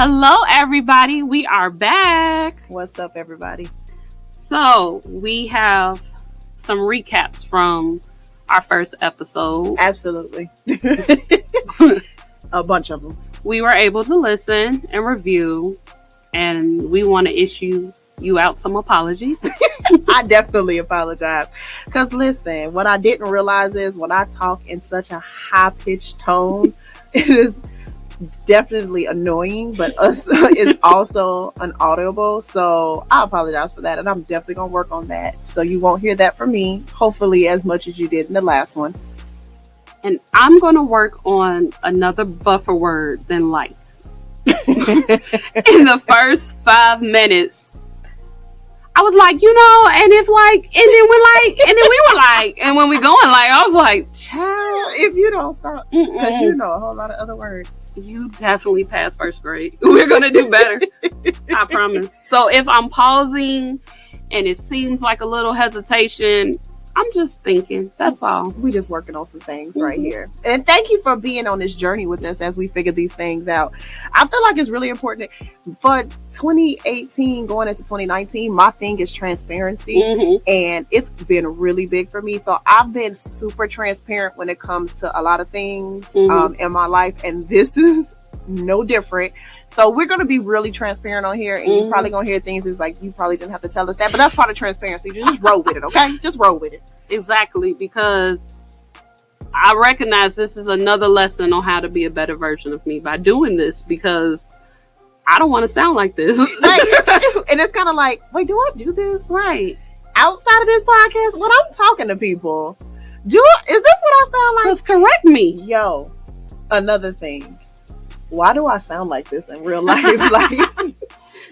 Hello, everybody. We are back. What's up, everybody? So, we have some recaps from our first episode. Absolutely. A bunch of them. We were able to listen and review, and we want to issue you out some apologies. I definitely apologize. Because listen, what I didn't realize is when I talk in such a high-pitched tone, it is definitely annoying, but it's also inaudible. So I apologize for that, and I'm definitely going to work on that. So you won't hear that from me, hopefully as much as you did in the last one. And I'm going to work on another buffer word than like. In the first 5 minutes, I was like, and if like, and then we're like, and then we were like, and when we going like, I was like, child, if you don't stop, because you know a whole lot of other words. You definitely passed first grade. We're going to do better. I promise. So if I'm pausing and it seems like a little hesitation, I'm just thinking. That's all. We just working on some things right here. And thank you for being on this journey with us as we figure these things out. I feel like it's really important. For 2018 going into 2019, my thing is transparency. And it's been really big for me. So I've been super transparent when it comes to a lot of things in my life. And this is no different. So we're going to be really transparent on here, and you're probably going to hear things that's like, you probably didn't have to tell us that, but that's part of transparency. Just roll with it, okay? Just roll with it. Exactly, because I recognize this is another lesson on how to be a better version of me by doing this, because I don't want to sound like this. And it's kind of like, wait, do I do this? Right. Outside of this podcast, when I'm talking to people, is this what I sound like? Just correct me. Yo, another thing. Why do I sound like this in real life? Like,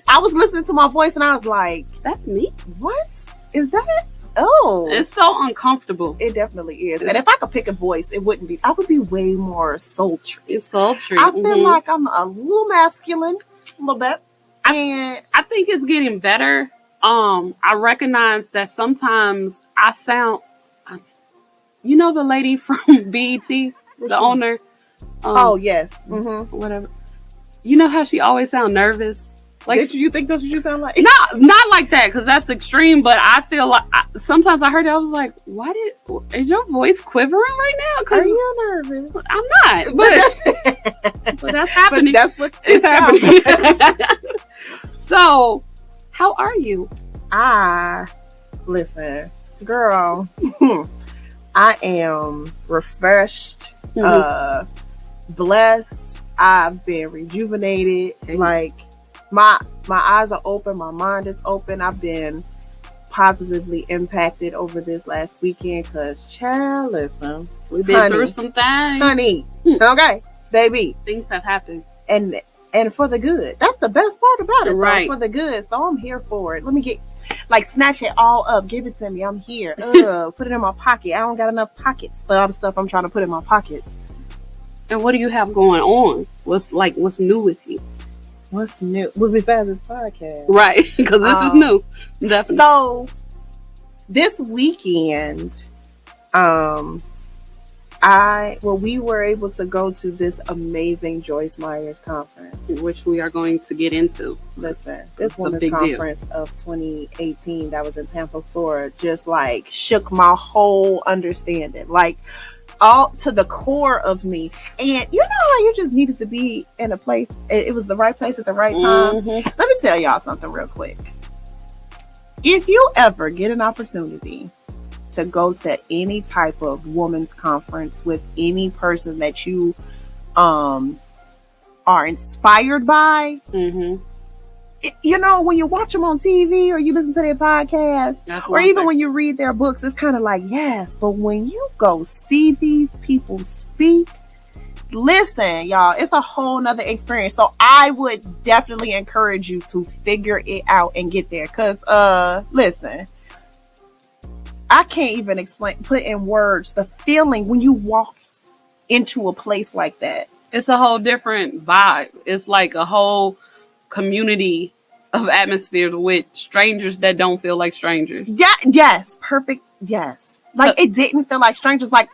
I was listening to my voice and I was like, that's me? What? Is that? Oh. It's so uncomfortable. It definitely is. And if I could pick a voice, I would be way more sultry. It's sultry. I feel like I'm a little masculine, a little bit. And I think it's getting better. I recognize that sometimes I sound, the lady from BET, the owner. Oh yes, whatever. You know how she always sound nervous? Like, did you think that's what you sound like? Not like that, because that's extreme. But I feel like sometimes I heard it, I was like, is your voice quivering right now? Are you nervous? I'm not, but that's happening. But that's what's happening. So, how are you? Listen, girl, I am refreshed. Blessed. I've been rejuvenated. Like my eyes are open, my mind is open. I've been positively impacted over this last weekend because, child, listen, we've been through some things, honey. Okay, baby, things have happened, and for the good. That's the best part about it, right? Though, for the good. So I'm here for it. Let me snatch it all up, give it to me. I'm here. Put it in my pocket. I don't got enough pockets for all the stuff I'm trying to put in my pockets. And what do you have going on? What's new with you? What's new? Well, besides this podcast. Right, because this is new. Definitely. So, this weekend, we were able to go to this amazing Joyce Meyer's conference, which we are going to get into. Listen, this women's conference of 2018 that was in Tampa, Florida, just like shook my whole understanding. Like, all to the core of me. And you know how you just needed to be in a place, it was the right place at the right time. Let me tell y'all something real quick. If you ever get an opportunity to go to any type of women's conference with any person that you are inspired by, when you watch them on TV or you listen to their podcast or even when you read their books, it's kind of like, yes, but when you go see these people speak, listen, y'all, it's a whole nother experience. So I would definitely encourage you to figure it out and get there. Cause, listen, I can't even put in words the feeling when you walk into a place like that. It's a whole different vibe. It's like a whole community of atmospheres with strangers that don't feel like strangers. Yeah, yes, perfect. Yes. Like it didn't feel like strangers. Like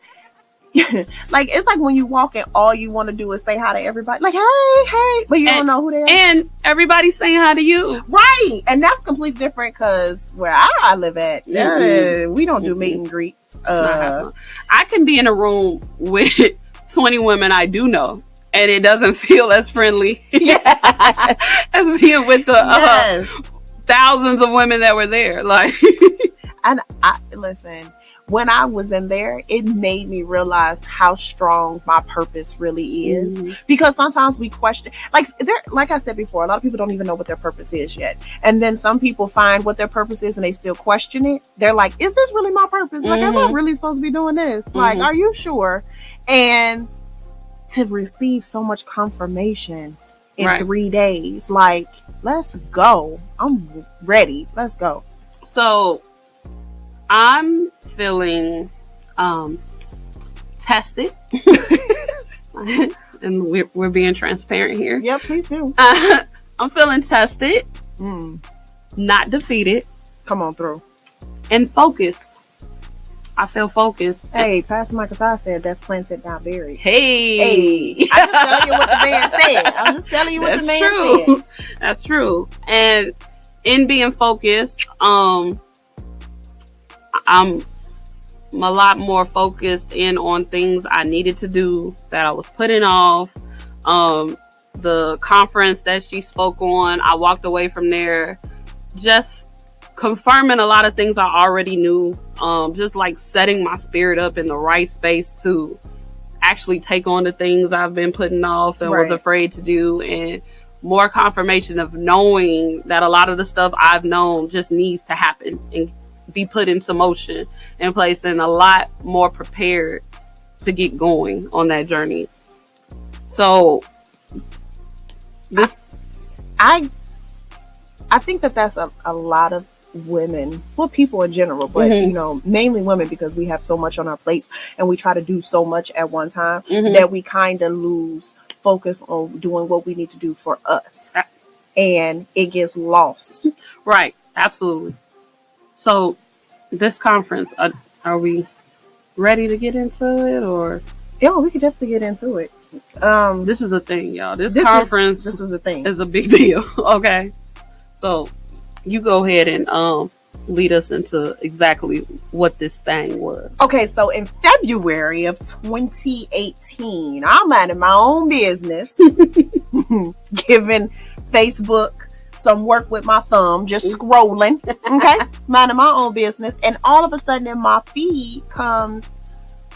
like it's like when you walk and all you want to do is say hi to everybody, like hey, but you don't know who they are, and everybody's saying hi to you, right? And that's completely different because where I live at, we don't do meet and greets. I can be in a room with 20 women I do know, and it doesn't feel as friendly as being with the thousands of women that were there. Like, and I listen. When I was in there, it made me realize how strong my purpose really is. Because sometimes we question, like I said before, a lot of people don't even know what their purpose is yet. And then some people find what their purpose is and they still question it. They're like, is this really my purpose? Like, am I really supposed to be doing this? Like, are you sure? And to receive so much confirmation in 3 days, like, let's go. I'm ready. Let's go. So I'm feeling tested. And we're being transparent here. Yeah, please do. I'm feeling tested, not defeated. Come on through. And focused. I feel focused. Hey, Pastor Michael Todd said that's planted, not buried. Hey. I'm just telling you what the man said. I'm just telling you what the man said. That's true. And in being focused, I'm a lot more focused in on things I needed to do that I was putting off. The conference that she spoke on, I walked away from there just confirming a lot of things I already knew. Just like setting my spirit up in the right space to actually take on the things I've been putting off and was afraid to do, and more confirmation of knowing that a lot of the stuff I've known just needs to happen and be put into motion and place, and a lot more prepared to get going on that journey. So this, I think that's a lot of women, well, people in general, but you know, mainly women, because we have so much on our plates and we try to do so much at one time that we kind of lose focus on doing what we need to do for us, and it gets lost. Right, absolutely. So this conference, are we ready to get into it, or? Yeah, we could definitely get into it. This is a thing, y'all. This conference is a thing. Is a big deal. Okay, so you go ahead and lead us into exactly what this thing was. Okay, so in February of 2018, I'm minding my own business, giving Facebook some work with my thumb, just scrolling, okay, minding my own business, and all of a sudden in my feed comes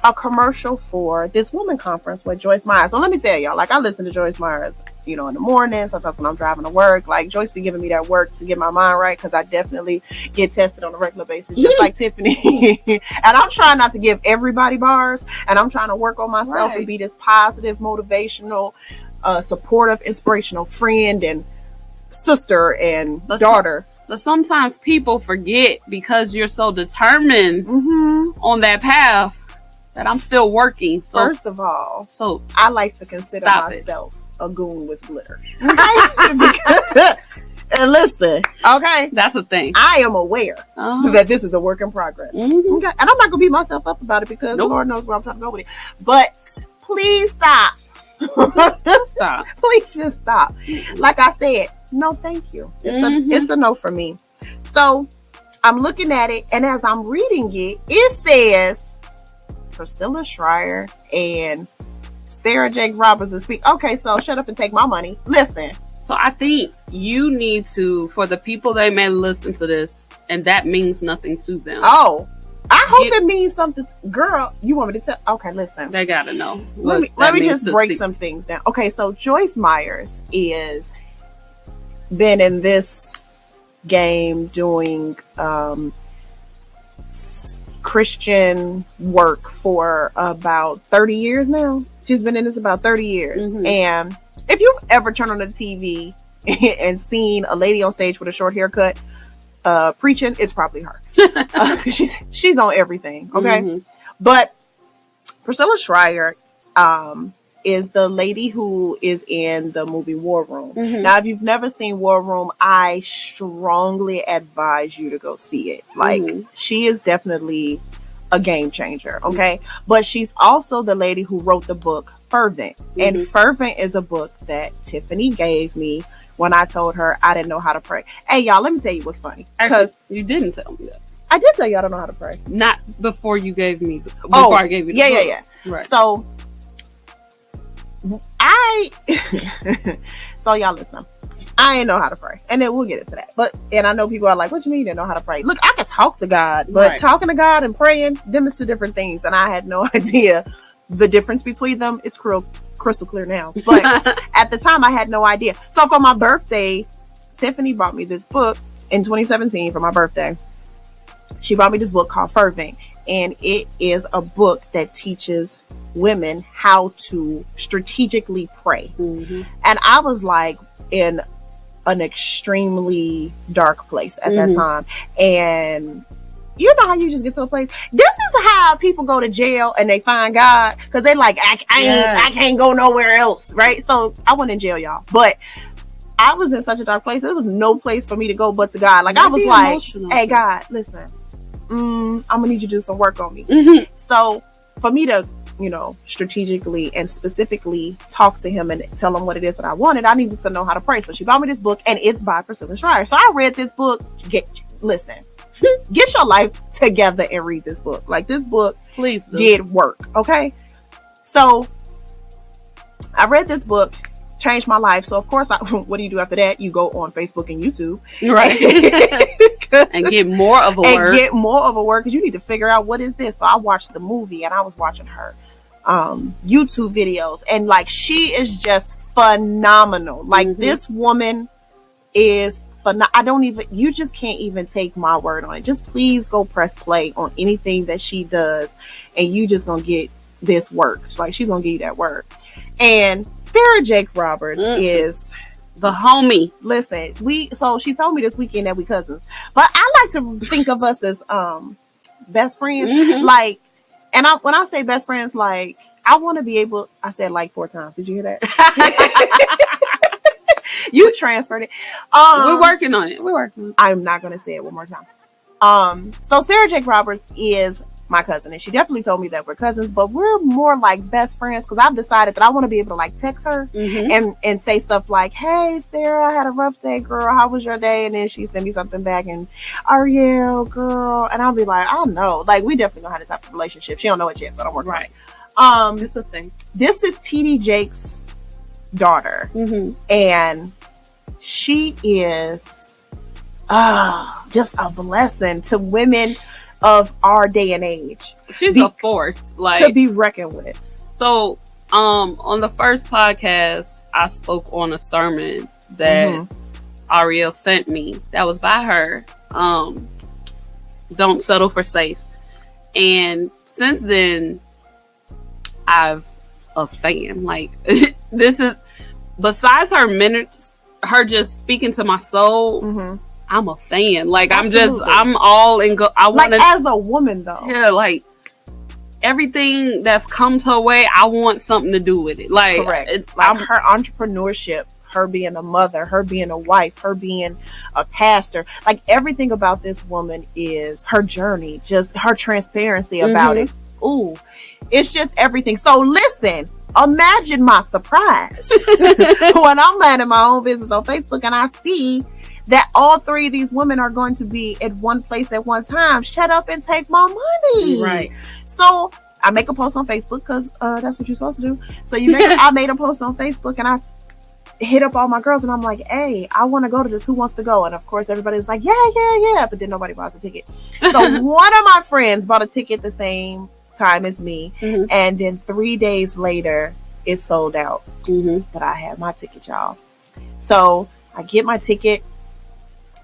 a commercial for this woman conference with Joyce Meyer. So let me tell y'all, like, I listen to Joyce Meyer's, you know, in the morning, sometimes when I'm driving to work. Like, Joyce be giving me that work to get my mind right, because I definitely get tested on a regular basis, just like Tiffani. And I'm trying not to give everybody bars, and I'm trying to work on myself and be this positive, motivational, supportive, inspirational friend and sister and daughter. But sometimes people forget, because you're so determined on that path, that I'm still working. So, first of all, I like to consider myself a goon with glitter. And listen, okay, that's a thing. I am aware that this is a work in progress. Okay? And I'm not gonna beat myself up about it, because the Lord knows where I'm trying to go with it. But please stop. Just stop. Please just stop. Like I said, no, thank you. It's a no for me. So I'm looking at it, and as I'm reading it, it says Priscilla Schreier and Sarah Jake Roberts speak. Okay, so shut up and take my money. Listen. So I think you need to, for the people that may listen to this, and that means nothing to them. Oh, I hope it means something. Girl, you want me to tell? Okay, listen. They gotta know. Let me just break some things down. Okay, so Joyce Myers is been in this game doing Christian work for about 30 years now. She's been in this about 30 years. And if you've ever turned on the TV and seen a lady on stage with a short haircut preaching, it's probably her. She's on everything, okay? But Priscilla Schreier is the lady who is in the movie War Room. Now, if you've never seen War Room, I strongly advise you to go see it. Like, she is definitely a game changer. Okay. But she's also the lady who wrote the book Fervent. And Fervent is a book that Tiffani gave me when I told her I didn't know how to pray. Hey, y'all, let me tell you what's funny. Because you didn't tell me that. I did tell you I don't know how to pray. Not before you gave me. I gave you the book. Yeah. Right. So so y'all listen. I ain't know how to pray, and then we'll get into that. And I know people are like, "What you mean you didn't know how to pray?" Look, I can talk to God, but talking to God and praying, them is two different things, and I had no idea the difference between them. It's crystal clear now, but at the time I had no idea. So for my birthday, Tiffani bought me this book in 2017 for my birthday. She bought me this book called Fervent, and it is a book that teaches women how to strategically pray. And I was like in an extremely dark place at that time. And you know how you just get to a place. This is how people go to jail and they find God, because they like, I can't go nowhere else, right? So I went in jail, y'all. But I was in such a dark place. There was no place for me to go but to God. Like, I was like, hey, God, listen, I'm gonna need you to do some work on me. So for me to, strategically and specifically talk to him and tell him what it is that I wanted, I needed to know how to pray. So she bought me this book, and it's by Priscilla Schreier. So I read this book. Listen, get your life together and read this book. Like, this book did work. Okay. So I read this book, changed my life. So of course, what do you do after that? You go on Facebook and YouTube, right? And get more of a word. Because you need to figure out what is this. So I watched the movie, and I was watching her YouTube videos, and like, she is just phenomenal. Like, this woman is you just can't even take my word on it. Just please go press play on anything that she does, and you just gonna get this work. Like, she's gonna give you that word. And Sarah Jake Roberts is the homie. Listen, so she told me this weekend that we cousins, but I like to think of us as best friends. Like, and when I say best friends, like, I want to be able. I said like 4 times. Did you hear that? You transferred it. We're working on it. I'm not gonna say it one more time. So Sarah Jake Roberts is my cousin, and she definitely told me that we're cousins, but we're more like best friends, because I've decided that I want to be able to like text her and say stuff like, "Hey Sarah, I had a rough day, girl. How was your day?" And then she send me something back, and Ariel, girl, and I'll be like, "I know." Like, we definitely know how to type of relationship. She don't know it yet, but I'm working on it. It's a thing. This is TD Jake's daughter, and she is just a blessing to women of our day and age. She's a force, like, to be reckoned with. So on the first podcast, I spoke on a sermon that Ariel sent me that was by her. Don't settle for safe. And since then, I've a fan. Like, this is, besides her minutes, her just speaking to my soul, I'm a fan. Like, absolutely. I'm all in. I want, like, as a woman though. Yeah, like, everything that's comes her way, I want something to do with it. Like, correct. Her entrepreneurship, her being a mother, her being a wife, her being a pastor, like, everything about this woman is her journey, just her transparency about it. Ooh, it's just everything. So listen, imagine my surprise when I'm minding my own business on Facebook and I see that all 3 of these women are going to be at one place at one time. Shut up and take my money. Right. So I make a post on Facebook, because that's what you're supposed to do. So I made a post on Facebook, and I hit up all my girls, and I'm like, "Hey, I want to go to this. Who wants to go?" And of course, everybody was like, yeah. But then nobody buys a ticket. So one of my friends bought a ticket the same time as me. And then 3 days later, it sold out. But I had my ticket, y'all. So I get my ticket,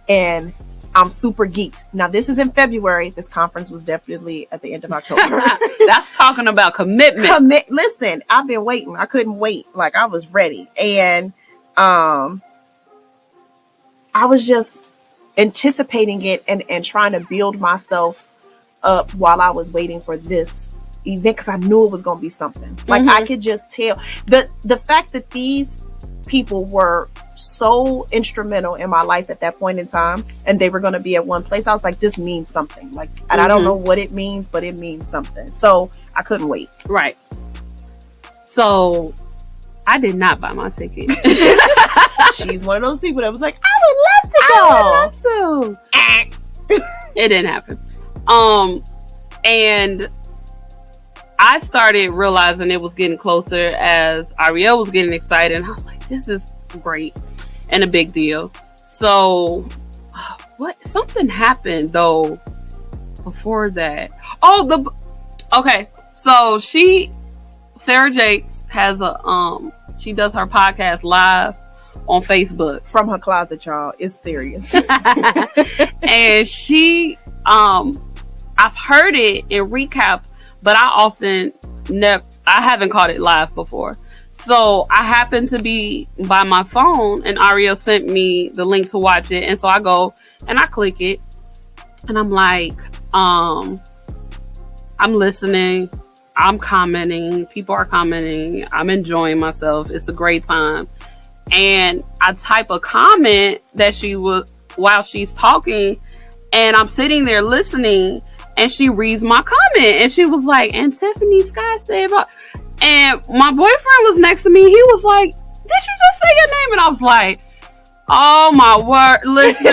and I'm super geeked. Now, this is in February. This conference was definitely at the end of October. That's talking about commitment. Listen, I've been waiting. I couldn't wait. Like, I was ready. And I was just anticipating it and trying to build myself up while I was waiting for this event, because I knew it was going to be something. Like, I could just tell. The fact that these people were so instrumental in my life at that point in time, and they were going to be at one place. I was like, this means something. Like, and I don't know what it means, but it means something. So I couldn't wait. Right. So I did not buy my ticket. She's one of those people that was like, I would love to go. It didn't happen. And I started realizing it was getting closer as Ariel was getting excited, and I was like, this is great and a big deal. So something happened though before that. Okay. So Sarah Jakes has she does her podcast live on Facebook from her closet, y'all. It's serious. And she I've heard it in recap, but I haven't caught it live before. So I happened to be by my phone, and Ariel sent me the link to watch it, and so I go and I click it, and I'm like, I'm listening, I'm commenting, people are commenting, I'm enjoying myself, it's a great time. And I type a comment that while she's talking, and I'm sitting there listening, and she reads my comment, and she was like, and Tiffany Scott said, and my boyfriend was next to me. He was like, did you just say your name? And I was like, oh my word, listen.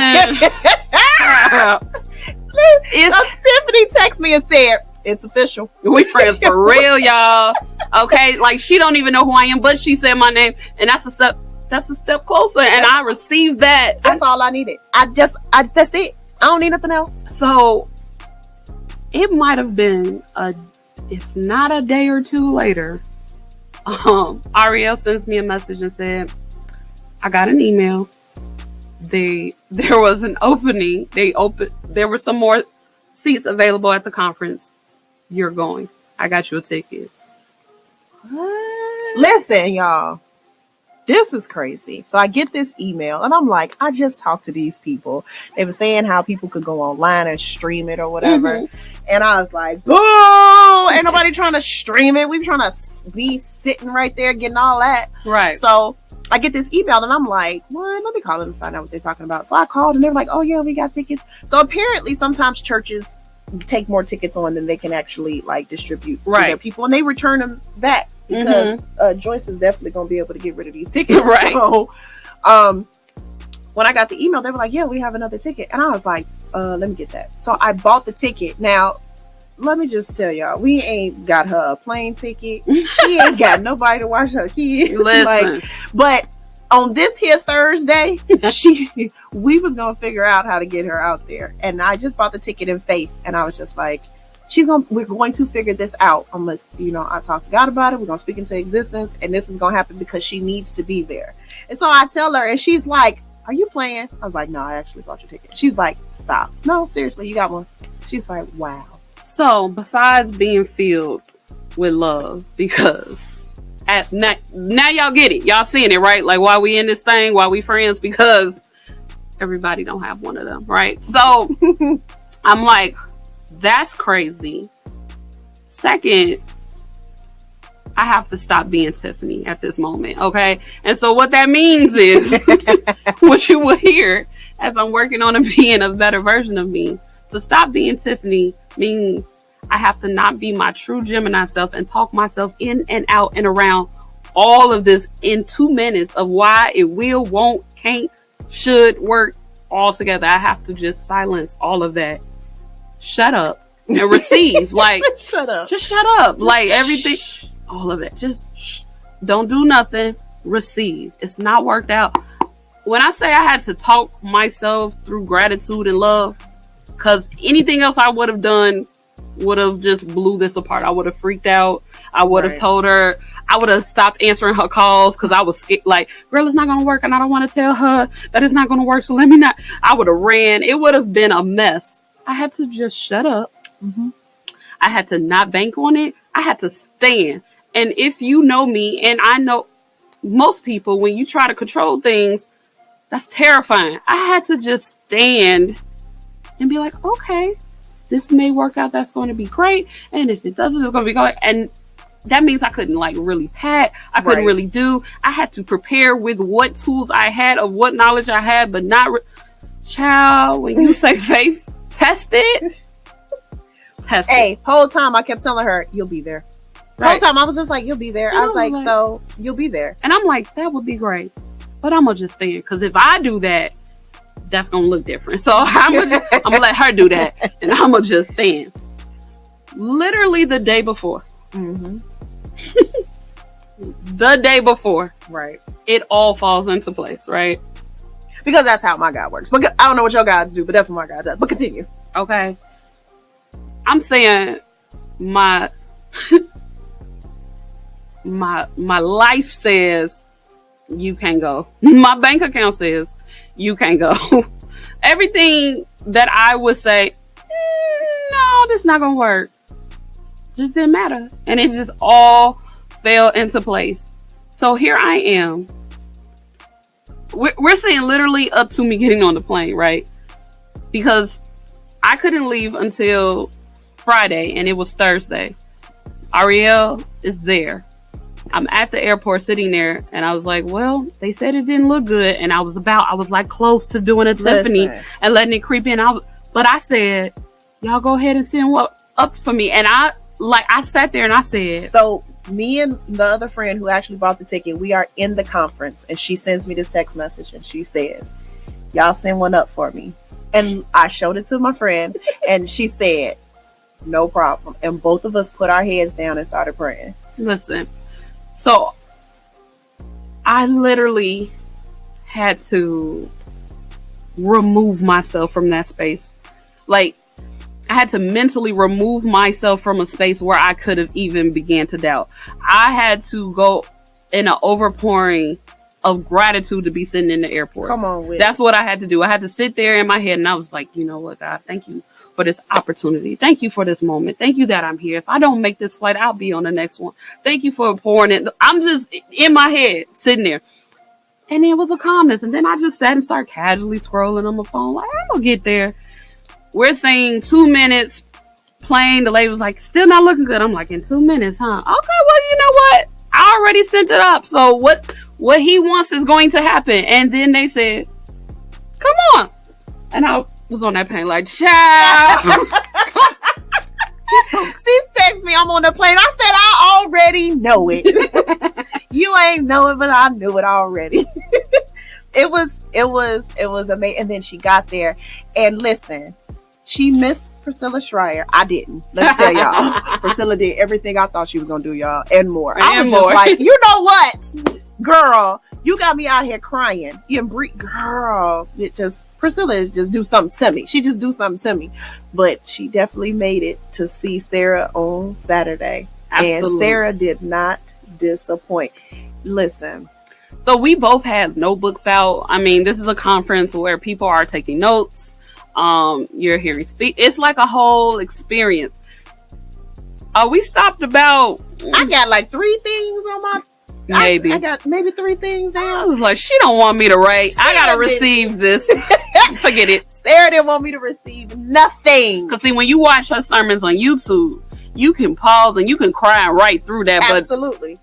Tiffany texted me and said, it's official. We friends for real, y'all. Okay, like she don't even know who I am, but she said my name, and that's a step closer, and I received that. That's all I needed. That's it. I don't need nothing else. So it might have been if not a day or two later, Ariel sends me a message and said, I got an email. There was an opening. There were some more seats available at the conference. You're going. I got you a ticket. What? Listen, y'all. This is crazy. So I get this email, and I'm like, I just talked to these people. They were saying how people could go online and stream it or whatever. And I was like, boo! Ain't nobody trying to stream it. We trying to be sitting right there getting all that. Right. So I get this email, and I'm like, what? Let me call them and find out what they're talking about. So I called, and they're like, oh, yeah, we got tickets. So apparently sometimes churches take more tickets on than they can actually like distribute to their people, and they return them back. Because Joyce is definitely going to be able to get rid of these tickets. Right. So, when I got the email, they were like, yeah, we have another ticket. And I was like, let me get that. So I bought the ticket. Now, let me just tell y'all, we ain't got her a plane ticket. She ain't got nobody to watch her kids. Listen. But on this here Thursday, we was going to figure out how to get her out there. And I just bought the ticket in faith. And I was just like, we're going to figure this out unless, I talk to God about it. We're going to speak into existence, and this is going to happen because she needs to be there. And so I tell her, and she's like, are you playing? I was like, no, I actually bought your ticket. She's like, stop. No, seriously, you got one. She's like, wow. So besides being filled with love, because now y'all get it. Y'all seeing it, right? Like, why we in this thing, why we friends, because everybody don't have one of them, right? So I'm like, that's crazy. Second, I have to stop being Tiffany at this moment, okay? And so what that means is, what you will hear as I'm working on being a better version of me, to stop being Tiffany means I have to not be my true Gemini self and talk myself in and out and around all of this in 2 minutes of why it will, won't, can't, should work all together. I have to just silence all of that. Shut up and receive. Like, shut up. Just shut up. Like, everything, all of it. Just don't do nothing. Receive. It's not worked out. When I say I had to talk myself through gratitude and love, because anything else I would have done would have just blew this apart. I would have freaked out. I would have told her. I would have stopped answering her calls because I was scared. Like, girl, it's not going to work, and I don't want to tell her that it's not going to work, so let me not. I would have ran. It would have been a mess. I had to just shut up. I had to not bank on it. I had to stand. And if you know me, and I know most people, when you try to control things, that's terrifying. I had to just stand and be like, okay, this may work out. That's going to be great. And if it doesn't, it's going to be great. And that means I couldn't like really pack. I couldn't really do. I had to prepare with what tools I had, of what knowledge I had, but not. Child, when you say faith tested, Hey, whole time I kept telling her, you'll be there. The whole time I was just like, you'll be there. And I was like, so you'll be there. And I'm like, that would be great. But I'm going to just stand. Because if I do that, that's going to look different. So I'm going to let her do that. And I'm going to just stand. Literally the day before. Mm-hmm. The day before. Right. It all falls into place, right? Because that's how my God works. But I don't know what your God do, but that's what my God does. But continue. Okay. I'm saying my life says you can't go. My bank account says you can't go. Everything that I would say, no, this is not gonna work, just didn't matter, and it just all fell into place. So here I am. We're saying literally up to me getting on the plane, right? Because I couldn't leave until Friday, and it was Thursday. Ariel is there. I'm at the airport sitting there, and I was like, well, they said it didn't look good, and I was like close to doing a Tiffani and letting it creep in. But I said, y'all go ahead and send what up for me. And I sat there and I said, so me and the other friend who actually bought the ticket, we are in the conference, and she sends me this text message, and she says, y'all send one up for me. And I showed it to my friend, and she said, no problem. And both of us put our heads down and started praying. Listen, so I literally had to remove myself from that space. Like, I had to mentally remove myself from a space where I could have even began to doubt. I had to go in an overpouring of gratitude to be sitting in the airport. Come on, with that's what I had to do. I had to sit there in my head, and I was like, you know what, God, thank you for this opportunity. Thank you for this moment. Thank you that I'm here. If I don't make this flight, I'll be on the next one. Thank you for pouring it. I'm just in my head sitting there. And it was a calmness. And then I just sat and started casually scrolling on my phone. Like, I'm going to get there. We're saying 2 minutes plane. The lady was like, still not looking good. I'm like, in 2 minutes, huh? Okay, well, you know what? I already sent it up. So what he wants is going to happen. And then they said, come on. And I was on that plane like, child. She's texting me, I'm on the plane. I said, I already know it. You ain't know it, but I knew it already. It was amazing. And then she got there, and listen, she missed Priscilla Schreier. I didn't. Let me tell y'all. Priscilla did everything I thought she was gonna do, y'all, and more. I was just like, you know what, girl, you got me out here crying. Girl, Priscilla just do something to me. She just do something to me. But she definitely made it to see Sarah on Saturday. Absolutely. And Sarah did not disappoint. Listen. So we both had notebooks out. I mean, this is a conference where people are taking notes. You're hearing speak. It's like a whole experience. We stopped about. I got like 3 things on my. Maybe I got maybe 3 things down. I was like, she don't want me to write. I gotta receive this. Forget it. Sarah didn't want me to receive nothing. Because see, when you watch her sermons on YouTube, you can pause and you can cry and write through that. Absolutely.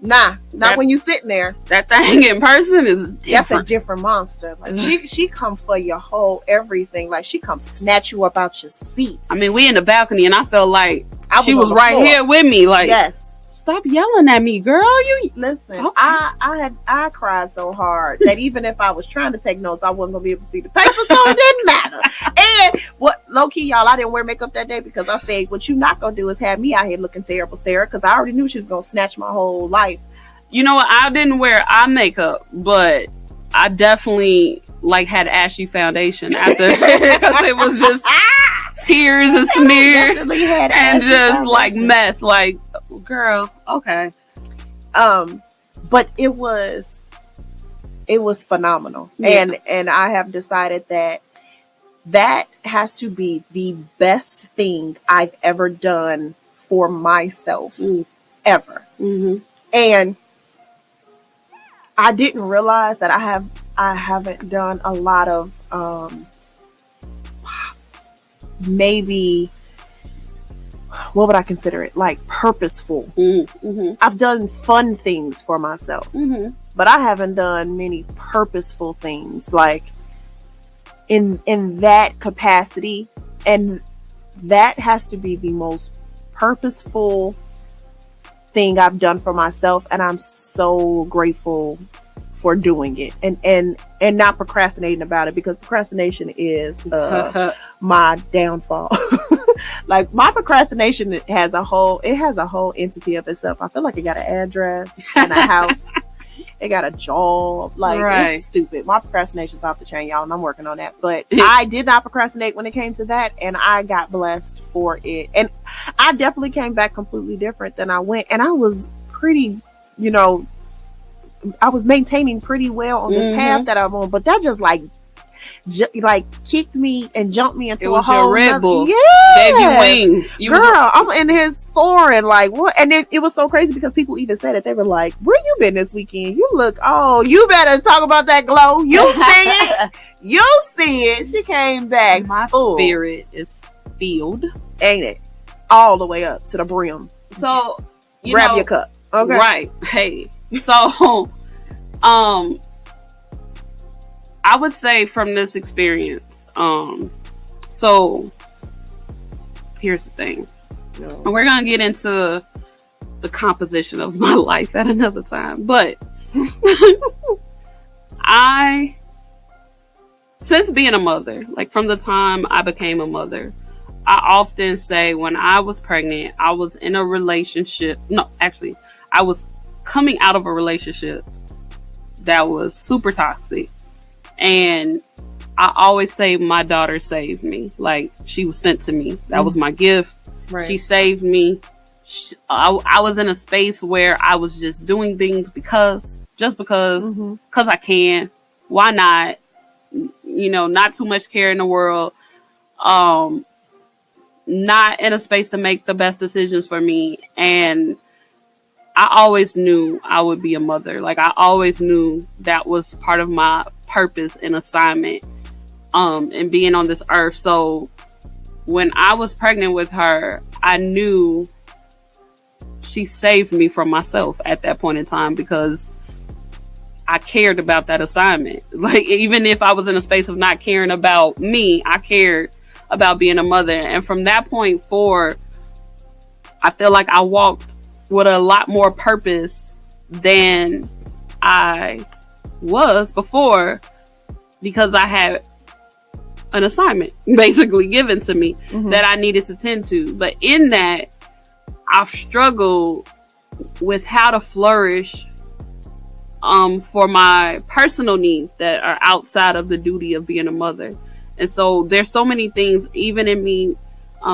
Not when you sitting there. That thing in person is different. That's a different monster. Like she come for your whole everything. Like she come snatch you up out your seat. I mean, we in the balcony, and I felt like she was right here with me. Like, yes. Stop yelling at me, girl. You listen. Okay. I cried so hard that even if I was trying to take notes, I wasn't gonna be able to see the paper, so it didn't matter. And what low key, y'all, I didn't wear makeup that day because I said, what you not gonna do is have me out here looking terrible, Sarah, because I already knew she was gonna snatch my whole life. You know what? I didn't wear eye makeup, but I definitely had ashy foundation after because it was just tears and smear and just foundation. Mess. Like, girl, okay. But it was phenomenal. Yeah. And I have decided that has to be the best thing I've ever done for myself ever. Mm-hmm. And I didn't realize that I haven't done a lot of maybe what would I consider it? Like purposeful. Mm-hmm. I've done fun things for myself, but I haven't done many purposeful things like in that capacity. And that has to be the most purposeful thing I've done for myself, and I'm so grateful for doing it and not procrastinating about it, because procrastination is my downfall. Like my procrastination has a whole entity of itself. I feel like it got an address and a house. It got a job. Like, right. It's stupid. My procrastination's off the chain, y'all, and I'm working on that. But I did not procrastinate when it came to that, and I got blessed for it. And I definitely came back completely different than I went. And I was pretty, I was maintaining pretty well on this path that I'm on. But that just like kicked me and jumped me into a whole Red Bull. Yeah, baby wings. I'm in here soaring like what? And it was so crazy because people even said it. They were like, "Where you been this weekend? You look you better talk about that glow. You see it? You see it? She came back. My spirit is filled, ain't it? All the way up to the brim. So grab your cup, okay? Right? Hey, so I would say from this experience, so here's the thing. And we're going to get into the composition of my life at another time. But since being a mother, like from the time I became a mother, I often say when I was pregnant, I was in a relationship. No, actually, I was coming out of a relationship that was super toxic. And I always say my daughter saved me. Like, she was sent to me. That was my gift. Right. She saved me. I was in a space where I was just doing things because I can. Why not? Not too much care in the world. Not in a space to make the best decisions for me. And I always knew I would be a mother. Like, I always knew that was part of my purpose and assignment and being on this earth. So when I was pregnant with her, I knew she saved me from myself at that point in time, because I cared about that assignment. Like, even if I was in a space of not caring about me, I cared about being a mother. And from that point forward, I feel like I walked with a lot more purpose than I was before, because I had an assignment basically given to me that I needed to tend to. But in that, I've struggled with how to flourish for my personal needs that are outside of the duty of being a mother. And so there's so many things, even in me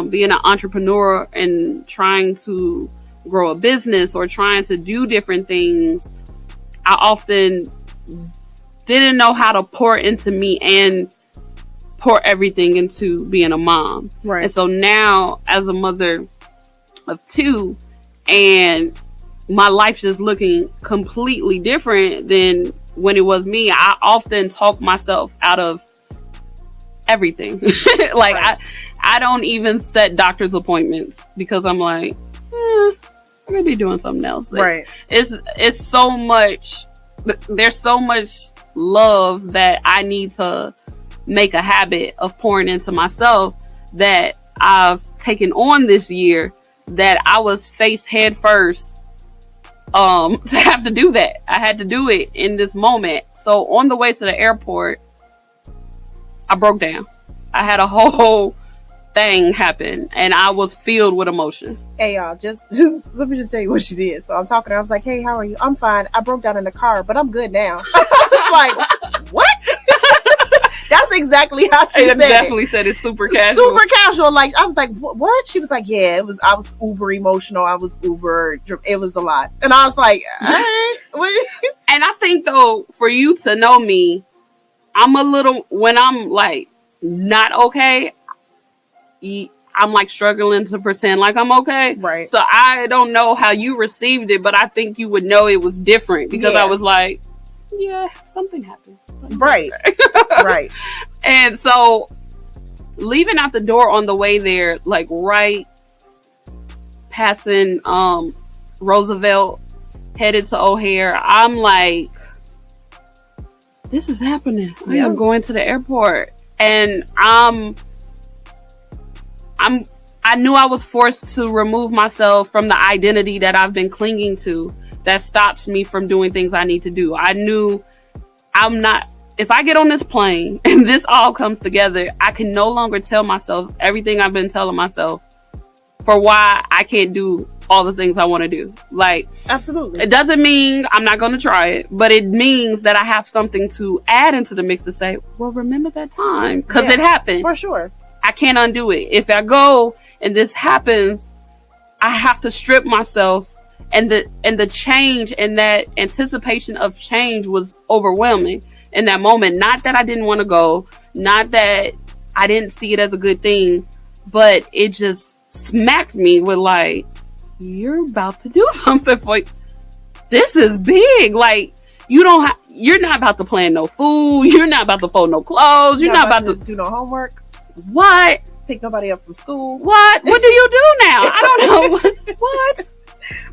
being an entrepreneur and trying to grow a business or trying to do different things, I often didn't know how to pour into me and pour everything into being a mom. Right. And so now, as a mother of two, and my life's just looking completely different than when it was me, I often talk myself out of everything. Like, right. I don't even set doctor's appointments because I'm like, I'm gonna be doing something else. Right. It's so much. There's so much love that I need to make a habit of pouring into myself that I've taken on this year, that I was faced head first to have to do that. I had to do it in this moment. So on the way to the airport, I broke down. I had a whole thing happen, and I was filled with emotion. Hey y'all, just let me just tell you what she did. So I'm talking to her, I was like, hey, how are you? I'm fine. I broke down in the car, but I'm good now. Like, what? That's exactly how she said definitely it. Said it's super casual. Super casual. Like, I was like, what? She was like, yeah, I was uber emotional. I was it was a lot. And I was like, all right. And I think, though, for you to know me, I'm a little, when I'm like not okay, I'm like struggling to pretend like I'm okay. Right. So I don't know how you received it, but I think you would know it was different because I was like, yeah, something happened. Right. Right. And so leaving out the door on the way there, like right passing Roosevelt, headed to O'Hare. I'm like, this is happening. I am going to the airport, and I knew I was forced to remove myself from the identity that I've been clinging to that stops me from doing things I need to do. I knew I'm not, if I get on this plane and this all comes together, I can no longer tell myself everything I've been telling myself for why I can't do all the things I want to do. Like, absolutely. It doesn't mean I'm not going to try it, but it means that I have something to add into the mix to say, well, remember that time, because it happened. For sure. I can't undo it. If I go and this happens, I have to strip myself, and the change and that anticipation of change was overwhelming in that moment. Not that I didn't want to go, not that I didn't see it as a good thing, but it just smacked me with like, you're about to do something for you. This is big. Like, you're not about to plan no food. You're not about to fold no clothes. You're not about to do no homework. What? Pick nobody up from school. What do you do now? I don't know. What?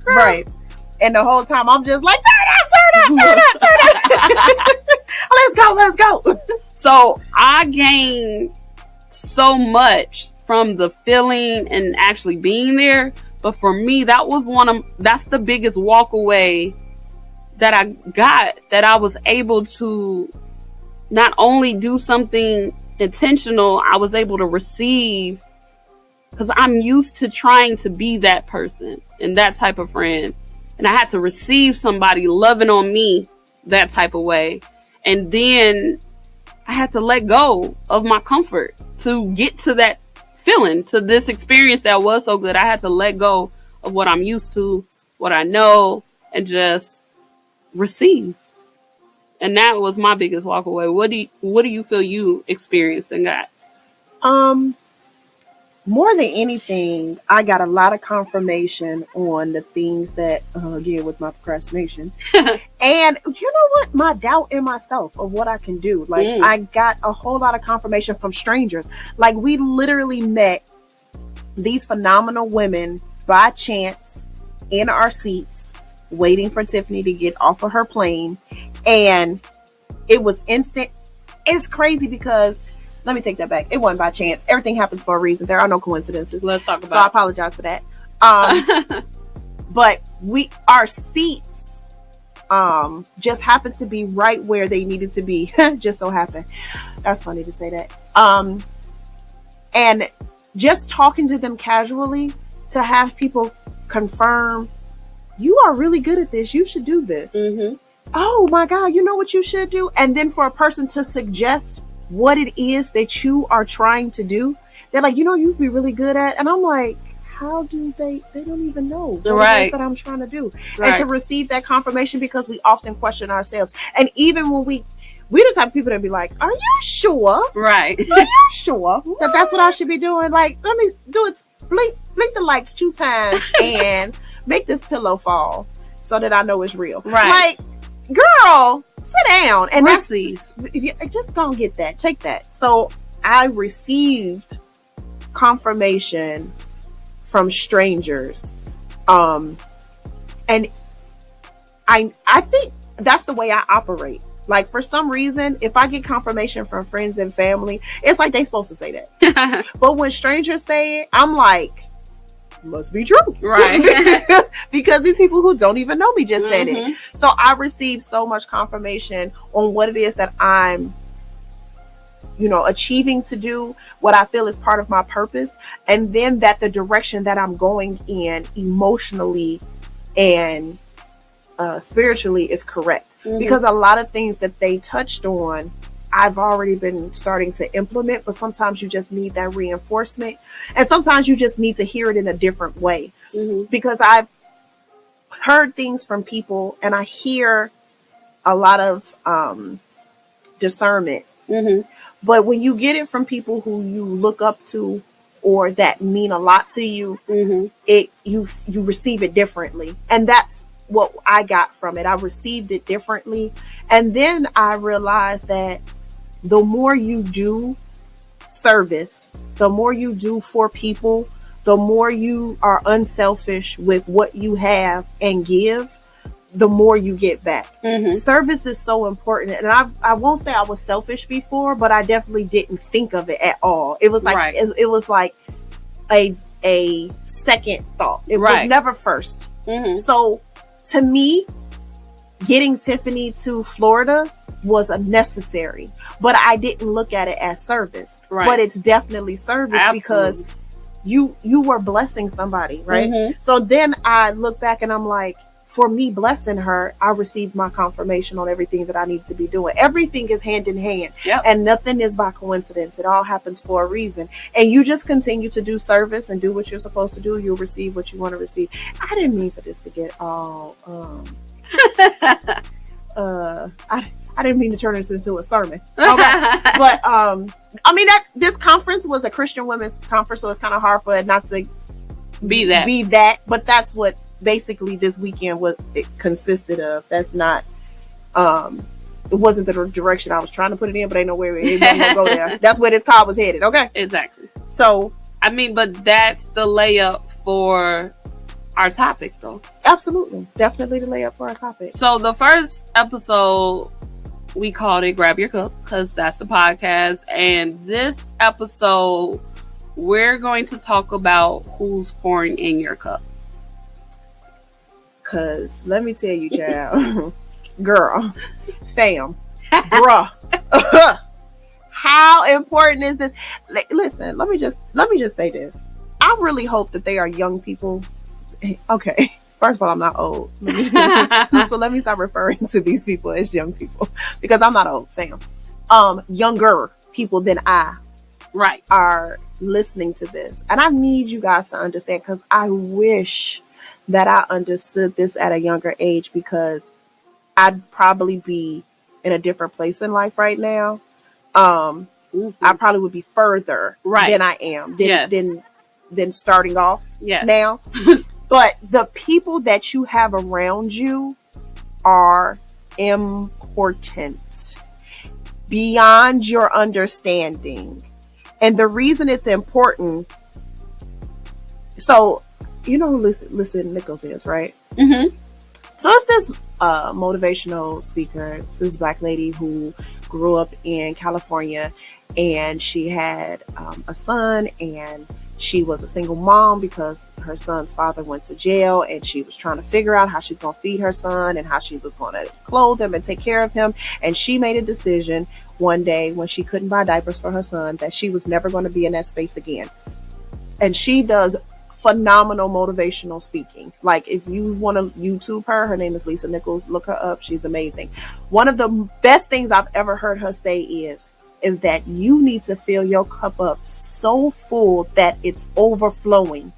Right. And the whole time I'm just like, turn up. Let's go. So I gained so much from the feeling and actually being there. But for me, that's the biggest walk away that I got, that I was able to not only do something intentional, I was able to receive, because I'm used to trying to be that person and that type of friend. And I had to receive somebody loving on me that type of way. And then I had to let go of my comfort to get to that feeling, to this experience that was so good. I had to let go of what I'm used to, what I know, and just receive. And that was my biggest walk away. What do you feel you experienced and got? More than anything, I got a lot of confirmation on the things that, again, with my procrastination. And you know what? My doubt in myself of what I can do. Like, I got a whole lot of confirmation from strangers. Like, we literally met these phenomenal women by chance in our seats, waiting for Tiffany to get off of her plane. And it was instant. It's crazy because, let me take that back. It wasn't by chance. Everything happens for a reason. There are no coincidences. Let's talk about So I apologize for that. But our seats just happened to be right where they needed to be. Just so happened. That's funny to say that. And just talking to them casually, to have people confirm, you are really good at this. You should do this. Mm-hmm. Oh my God, you know what you should do? And then for a person to suggest what it is that you are trying to do, they're like, you'd be really good at. And I'm like, how do they don't even know what it is that I'm trying to do. Right. And to receive that confirmation, because we often question ourselves. And even when we're the type of people that be like, are you sure? Right. Are you sure that that's what I should be doing? Like, let me do it. Blink the lights 2 times and make this pillow fall so that I know it's real. Right. Like, girl, sit down and receive. Just gonna get that. Take that. So I received confirmation from strangers, and I think that's the way I operate. Like, for some reason, if I get confirmation from friends and family, it's like they supposed to say that. But when strangers say it, I'm like, must be true. Right. Because these people who don't even know me just said it. So I received so much confirmation on what it is that I'm, achieving to do, what I feel is part of my purpose. And then that the direction that I'm going in emotionally and spiritually is correct. Because a lot of things that they touched on, I've already been starting to implement, but sometimes you just need that reinforcement. And sometimes you just need to hear it in a different way. Because I've heard things from people and I hear a lot of discernment. But when you get it from people who you look up to or that mean a lot to you, you receive it differently. And that's what I got from it. I received it differently. And then I realized that the more you do service, the more you do for people, the more you are unselfish with what you have and give, the more you get back. Service is so important. And I won't say I was selfish before, but I definitely didn't think of it at all. It was like, it was like a second thought. It was never first. So to me, getting Tiffany to Florida was a necessary, but I didn't look at it as service. But it's definitely service. Absolutely. Because you were blessing somebody, right? So then I look back and I'm like, for me blessing her, I received my confirmation on everything that I need to be doing. Everything is hand in hand, and nothing is by coincidence. It all happens for a reason. And you just continue to do service and do what you're supposed to do. You'll receive what you want to receive. I didn't mean for this to get all I didn't mean to turn this into a sermon. Okay. But I mean, that this conference was a Christian women's conference, so it's kind of hard for it not to be that. But that's what basically this weekend it consisted of. That's not it wasn't the direction I was trying to put it in, but ain't no way it wasn't gonna go there. That's where this car was headed. Okay. Exactly. So I mean, but that's the layup for our topic, though. Absolutely. Definitely the layup for our topic. So the first episode, we called it Grab Your Cup, because that's the podcast. And this episode, we're going to talk about who's pouring in your cup. Because let me tell you, child, girl, fam, bruh, how important is this? Listen, let me just say this. I really hope that they are young people. Okay. First of all, I'm not old. So let me stop referring to these people as young people, because I'm not old, fam. Younger people than I are listening to this. And I need you guys to understand, because I wish that I understood this at a younger age, because I'd probably be in a different place in life right now. I probably would be further than I am than starting off now. But the people that you have around you are important beyond your understanding. And the reason it's important, so you know who Listen Nichols is, right? So it's this motivational speaker. It's this Black lady who grew up in California, and she had a son, and she was a single mom because her son's father went to jail, and she was trying to figure out how she's going to feed her son and how she was going to clothe him and take care of him. And she made a decision one day when she couldn't buy diapers for her son that she was never going to be in that space again. And she does phenomenal motivational speaking. Like, if you want to YouTube her name is Lisa Nichols. Look her up. She's amazing. One of the best things I've ever heard her say is that you need to fill your cup up so full that it's overflowing,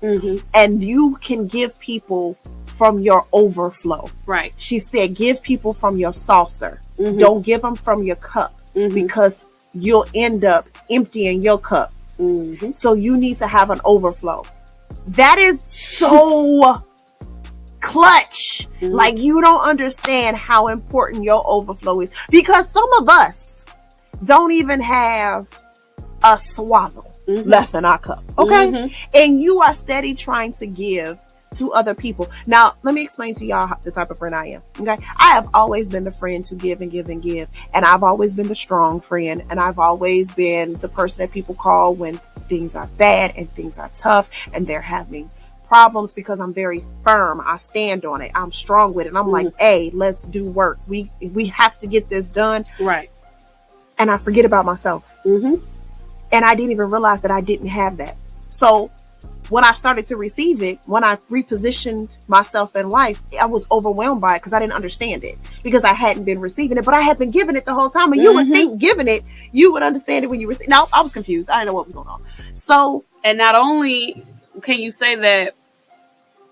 and you can give people from your overflow. Right. She said, give people from your saucer. Don't give them from your cup, because you'll end up emptying your cup. So you need to have an overflow. That is so clutch. Like, you don't understand how important your overflow is, because some of us don't even have a swallow left in our cup. Okay. And you are steady trying to give to other people. Now, let me explain to y'all the type of friend I am. Okay. I have always been the friend to give and give and give. And I've always been the strong friend. And I've always been the person that people call when things are bad and things are tough and they're having problems, because I'm very firm. I stand on it. I'm strong with it. I'm like, hey, let's do work. We have to get this done. Right. And I forget about myself. And I didn't even realize that I didn't have that. So when I started to receive it, when I repositioned myself in life, I was overwhelmed by it because I didn't understand it, because I hadn't been receiving it, but I had been giving it the whole time. And you would think giving it, you would understand it when you receive. No, I was confused. I didn't know what was going on. So, and not only can you say that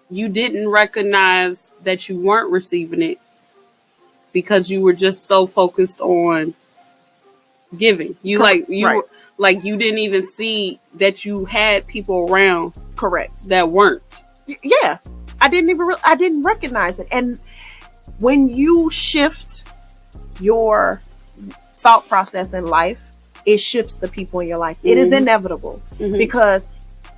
you didn't recognize that you weren't receiving it because you were just so focused on giving. You like you didn't even see that you had people around that weren't. Yeah. I didn't recognize it. And when you shift your thought process in life, it shifts the people in your life. It is inevitable, because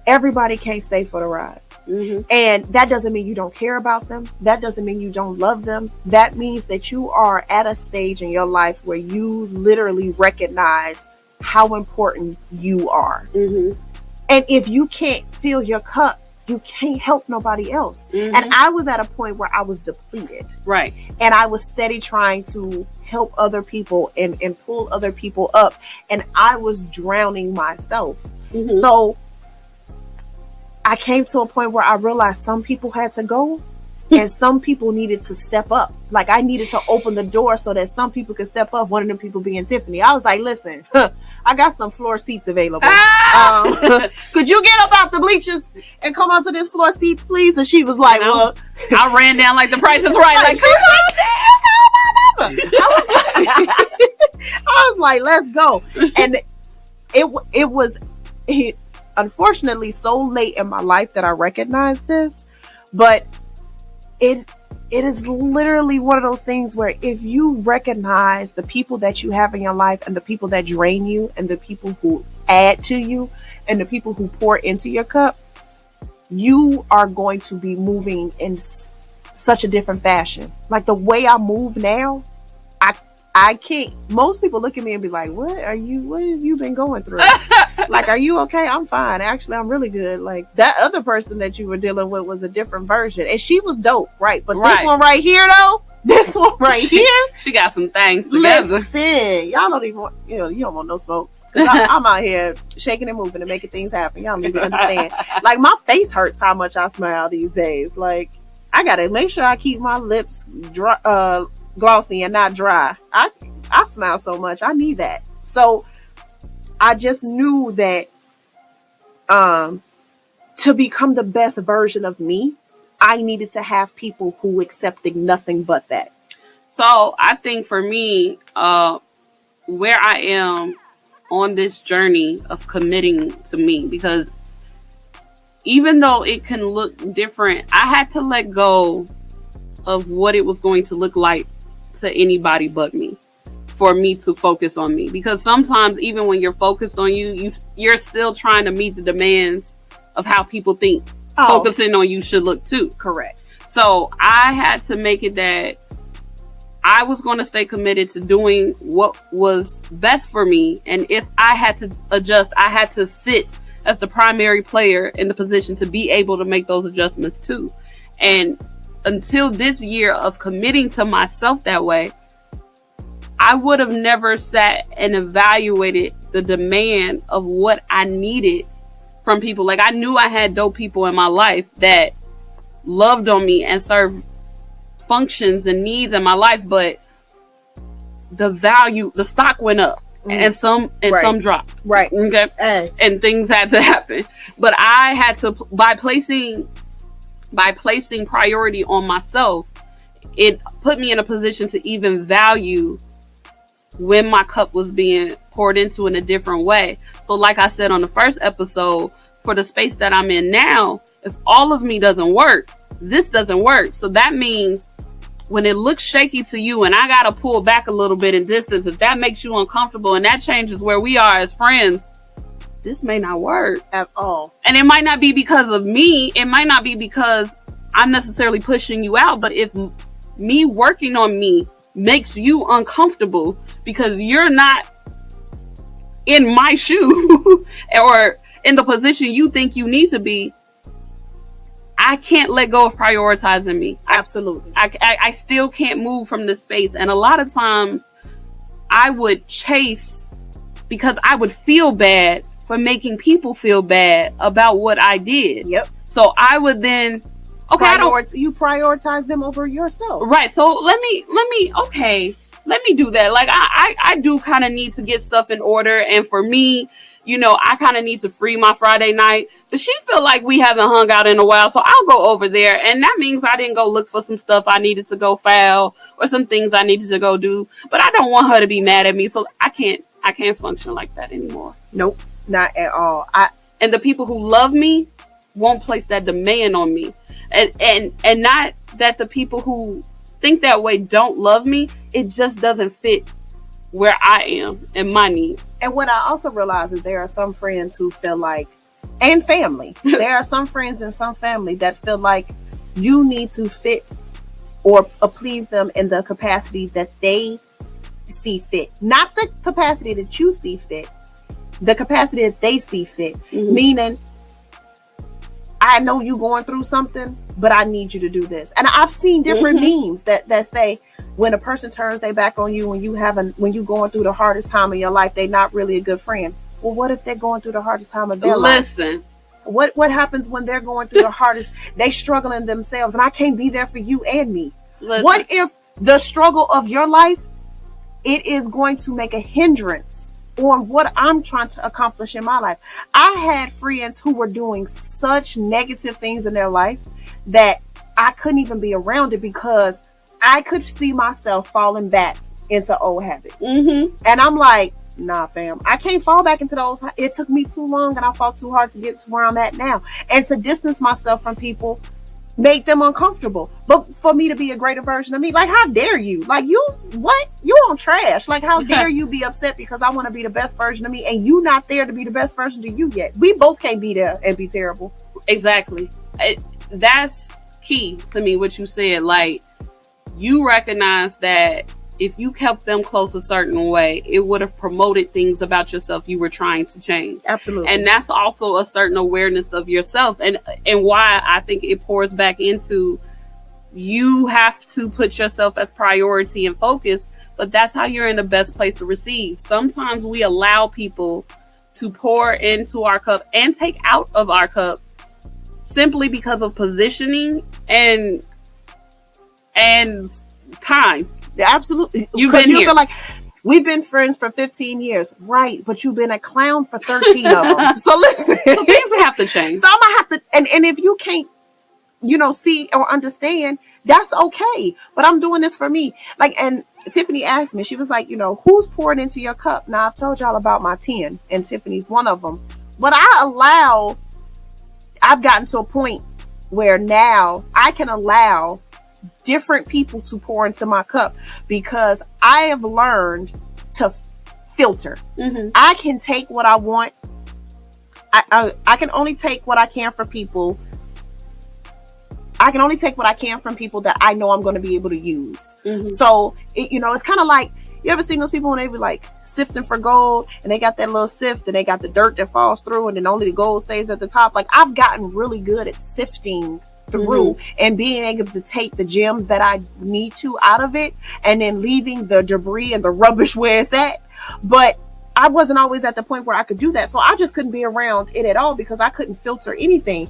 everybody can't stay for the ride. Mm-hmm. And that doesn't mean you don't care about them. That doesn't mean you don't love them. That means that you are at a stage in your life where you literally recognize how important you are. Mm-hmm. And if you can't fill your cup, you can't help nobody else. Mm-hmm. And I was at a point where I was depleted. Right. And I was steady trying to help other people and pull other people up. And I was drowning myself. Mm-hmm. So I came to a point where I realized some people had to go and some people needed to step up. Like I needed to open the door so that some people could step up. One of them people being Tiffani. I was like, listen, I got some floor seats available. Could you get up out the bleachers and come onto this floor seats, please? And she was like, well, I ran down like the Price is Right. Like, I was like, let's go. And it was unfortunately so late in my life that I recognized this, but it is literally one of those things where if you recognize the people that you have in your life and the people that drain you and the people who add to you and the people who pour into your cup, you are going to be moving in such a different fashion. Like the way I move now, I can't. Most people look at me and be like, what have you been going through? Like, are you okay? I'm fine. Actually, I'm really good. Like that other person that you were dealing with was a different version and she was dope. Right. But this one right here though, she got some things together. Listen, y'all don't even want, you don't want no smoke. I'm out here shaking and moving and making things happen. Y'all don't even understand. Like my face hurts how much I smile these days. Like I got to make sure I keep my lips dry, glossy and not dry. I smile so much. I need that. So I just knew that to become the best version of me, I needed to have people who accepted nothing but that. So I think for me, where I am on this journey of committing to me, because even though it can look different, I had to let go of what it was going to look like to anybody but me, for me to focus on me. Because sometimes even when you're focused on you're still trying to meet the demands of how people think focusing on you should look too. Correct. So I had to make it that I was going to stay committed to doing what was best for me. And if I had to adjust, I had to sit as the primary player in the position to be able to make those adjustments too. And until this year of committing to myself that way, I would have never sat and evaluated the demand of what I needed from people. Like I knew I had dope people in my life that loved on me and served functions and needs in my life, but the stock went up and some dropped. Right. Okay. And things had to happen. But I had to, by placing priority on myself, it put me in a position to even value when my cup was being poured into in a different way. So like I said on the first episode, for the space that I'm in now, if all of me doesn't work, this doesn't work. So that means when it looks shaky to you and I gotta pull back a little bit in distance, if that makes you uncomfortable and that changes where we are as friends, this may not work at all. And it might not be because of me. It might not be because I'm necessarily pushing you out. But if me working on me makes you uncomfortable because you're not in my shoe or in the position you think you need to be, I can't let go of prioritizing me. Absolutely. I still can't move from this space. And a lot of times I would chase because I would feel bad for making people feel bad about what I did. Yep. So I would then, you prioritize them over yourself. Right. So let me do that. Like I do kind of need to get stuff in order. And for me, I kind of need to free my Friday night. But she feel like we haven't hung out in a while. So I'll go over there. And that means I didn't go look for some stuff I needed to go file or some things I needed to go do. But I don't want her to be mad at me. So I can't function like that anymore. Nope. Not at all. And the people who love me won't place that demand on me. And not that the people who think that way don't love me. It just doesn't fit where I am and my needs. And what I also realize is there are some friends who feel like And family. There are some friends and some family that feel like you need to fit or please them in the capacity that they see fit. Not the capacity that you see fit, the capacity that they see fit. Mm-hmm. Meaning, I know you going through something, but I need you to do this. And I've seen different memes that say, when a person turns their back on you, when you going through the hardest time of your life, they're not really a good friend. Well, what if they're going through the hardest time of their life? What happens when they're going through the hardest? They struggling themselves, and I can't be there for you and me. Listen. What if the struggle of your life, it is going to make a hindrance on what I'm trying to accomplish in my life? I had friends who were doing such negative things in their life that I couldn't even be around it because I could see myself falling back into old habits. Mm-hmm. And I'm like, nah, fam, I can't fall back into those. It took me too long and I fought too hard to get to where I'm at now. And to distance myself from people, make them uncomfortable. But for me to be a greater version of me, like, how dare you? Like, you on trash. Like, how dare you be upset because I want to be the best version of me and you not there to be the best version of you yet? We both can't be there and be terrible. Exactly. That's key to me, what you said. Like, you recognize that if you kept them close a certain way, it would have promoted things about yourself you were trying to change. Absolutely. And that's also a certain awareness of yourself. And why I think it pours back into, you have to put yourself as priority and focus, but that's how you're in the best place to receive. Sometimes we allow people to pour into our cup and take out of our cup simply because of positioning and time. Absolutely. You feel like, we've been friends for 15 years. Right. But you've been a clown for 13 of them. So listen. So things have to change. So I'm going to have to, and if you can't, see or understand, that's okay. But I'm doing this for me. Like, and Tiffani asked me, she was like, who's pouring into your cup? Now, I've told y'all about my 10, and Tiffany's one of them. But I've gotten to a point where now I can allow different people to pour into my cup because I have learned to filter. Mm-hmm. I can take what I want. I can only take what I can from people. I can only take what I can from people that I know I'm going to be able to use. Mm-hmm. So, it's kind of like, you ever seen those people when they be like sifting for gold and they got that little sift and they got the dirt that falls through and then only the gold stays at the top? Like, I've gotten really good at sifting through and being able to take the gems that I need to out of it and then leaving the debris and the rubbish where it's at. But I wasn't always at the point where I could do that. So I just couldn't be around it at all because I couldn't filter anything.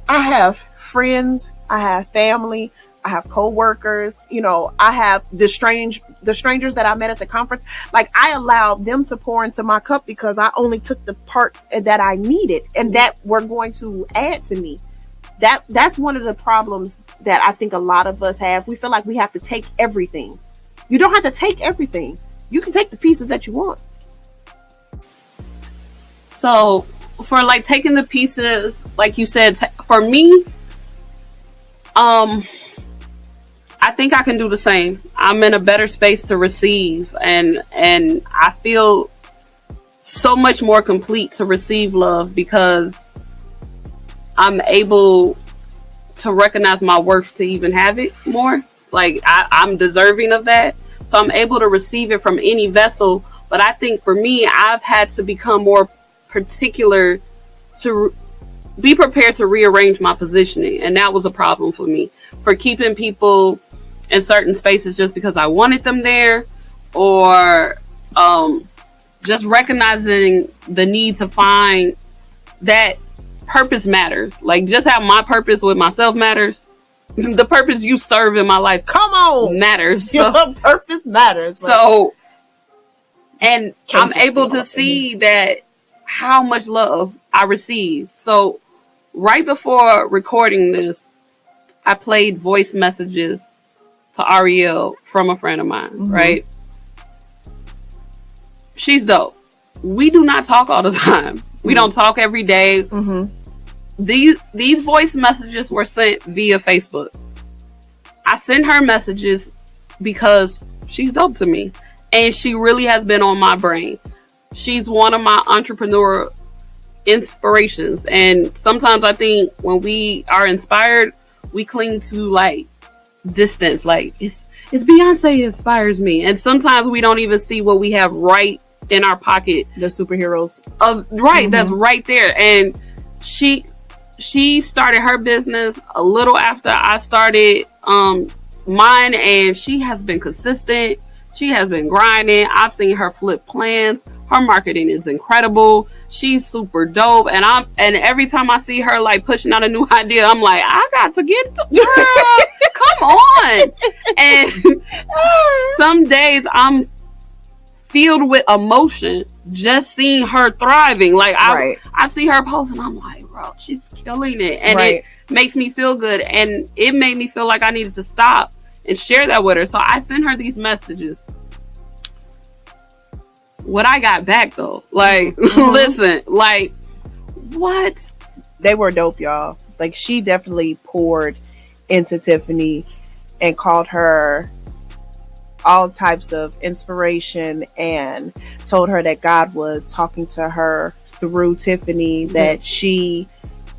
I have friends, I have family, I have co-workers, I have the strangers that I met at the conference. Like, I allowed them to pour into my cup because I only took the parts that I needed and that were going to add to me. That's one of the problems that I think a lot of us have. We feel like we have to take everything. You don't have to take everything. You can take the pieces that you want. So for like taking the pieces, like you said, for me, I think I can do the same. I'm in a better space to receive and I feel so much more complete to receive love because I'm able to recognize my worth to even have it more. Like, I'm deserving of that. So I'm able to receive it from any vessel. But I think for me, I've had to become more particular to be prepared to rearrange my positioning. And that was a problem for me. For keeping people in certain spaces just because I wanted them there. Or just recognizing the need to find that purpose matters. Like, just how my purpose with myself matters. The purpose you serve in my life, come on, matters. So, your purpose matters. So, and I'm able to see that how much love I receive. So, right before recording this, I played voice messages to Ariel from a friend of mine. Mm-hmm. Right? She's dope. We do not talk all the time. We don't talk every day. Mm-hmm. These voice messages were sent via Facebook. I send her messages because she's dope to me. And she really has been on my brain. She's one of my entrepreneur inspirations. And sometimes I think when we are inspired, we cling to like distance. Like it's Beyonce inspires me. And sometimes we don't even see what we have right in our pocket. The superheroes. That's right there. And she started her business a little after I started mine, and she has been consistent. She has been grinding. I've seen her flip plans. Her marketing is incredible. She's super dope. And every time I see her like pushing out a new idea, I'm like, I got to get to girl. Come on. And some days I'm filled with emotion just seeing her thriving. Like I see her post and I'm like, bro, she's killing it. And it makes me feel good. And it made me feel like I needed to stop and share that with her. So I sent her these messages. What I got back though, like, listen, like, what? They were dope, y'all. Like, she definitely poured into Tiffani and called her all types of inspiration and told her that God was talking to her through Tiffani, that she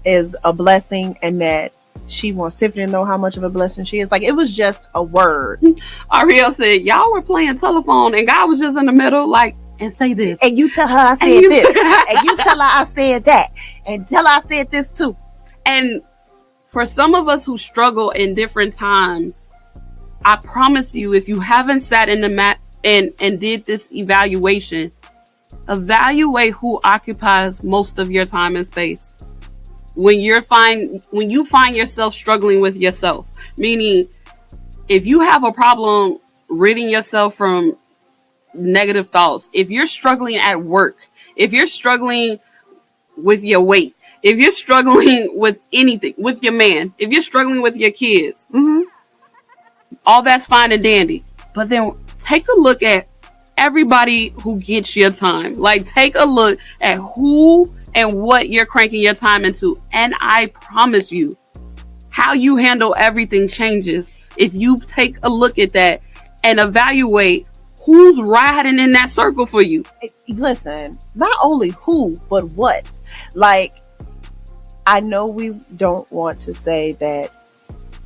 is a blessing and that she wants Tiffani to know how much of a blessing she is. Like, it was just a word. Ariel said, y'all were playing telephone and God was just in the middle, like, and say this. And you tell her I said this. And you tell her I said that. And tell her I said this too. And for some of us who struggle in different times, I promise you, if you haven't sat in the mat and did this evaluation, evaluate who occupies most of your time and space. When you find yourself struggling with yourself, meaning if you have a problem ridding yourself from negative thoughts, if you're struggling at work, if you're struggling with your weight, if you're struggling with anything, with your man, if you're struggling with your kids, all that's fine and dandy. But then take a look at everybody who gets your time. Like, take a look at who and what you're cranking your time into. And I promise you, how you handle everything changes if you take a look at that and evaluate who's riding in that circle for you. Listen, not only who, but what. Like, I know we don't want to say that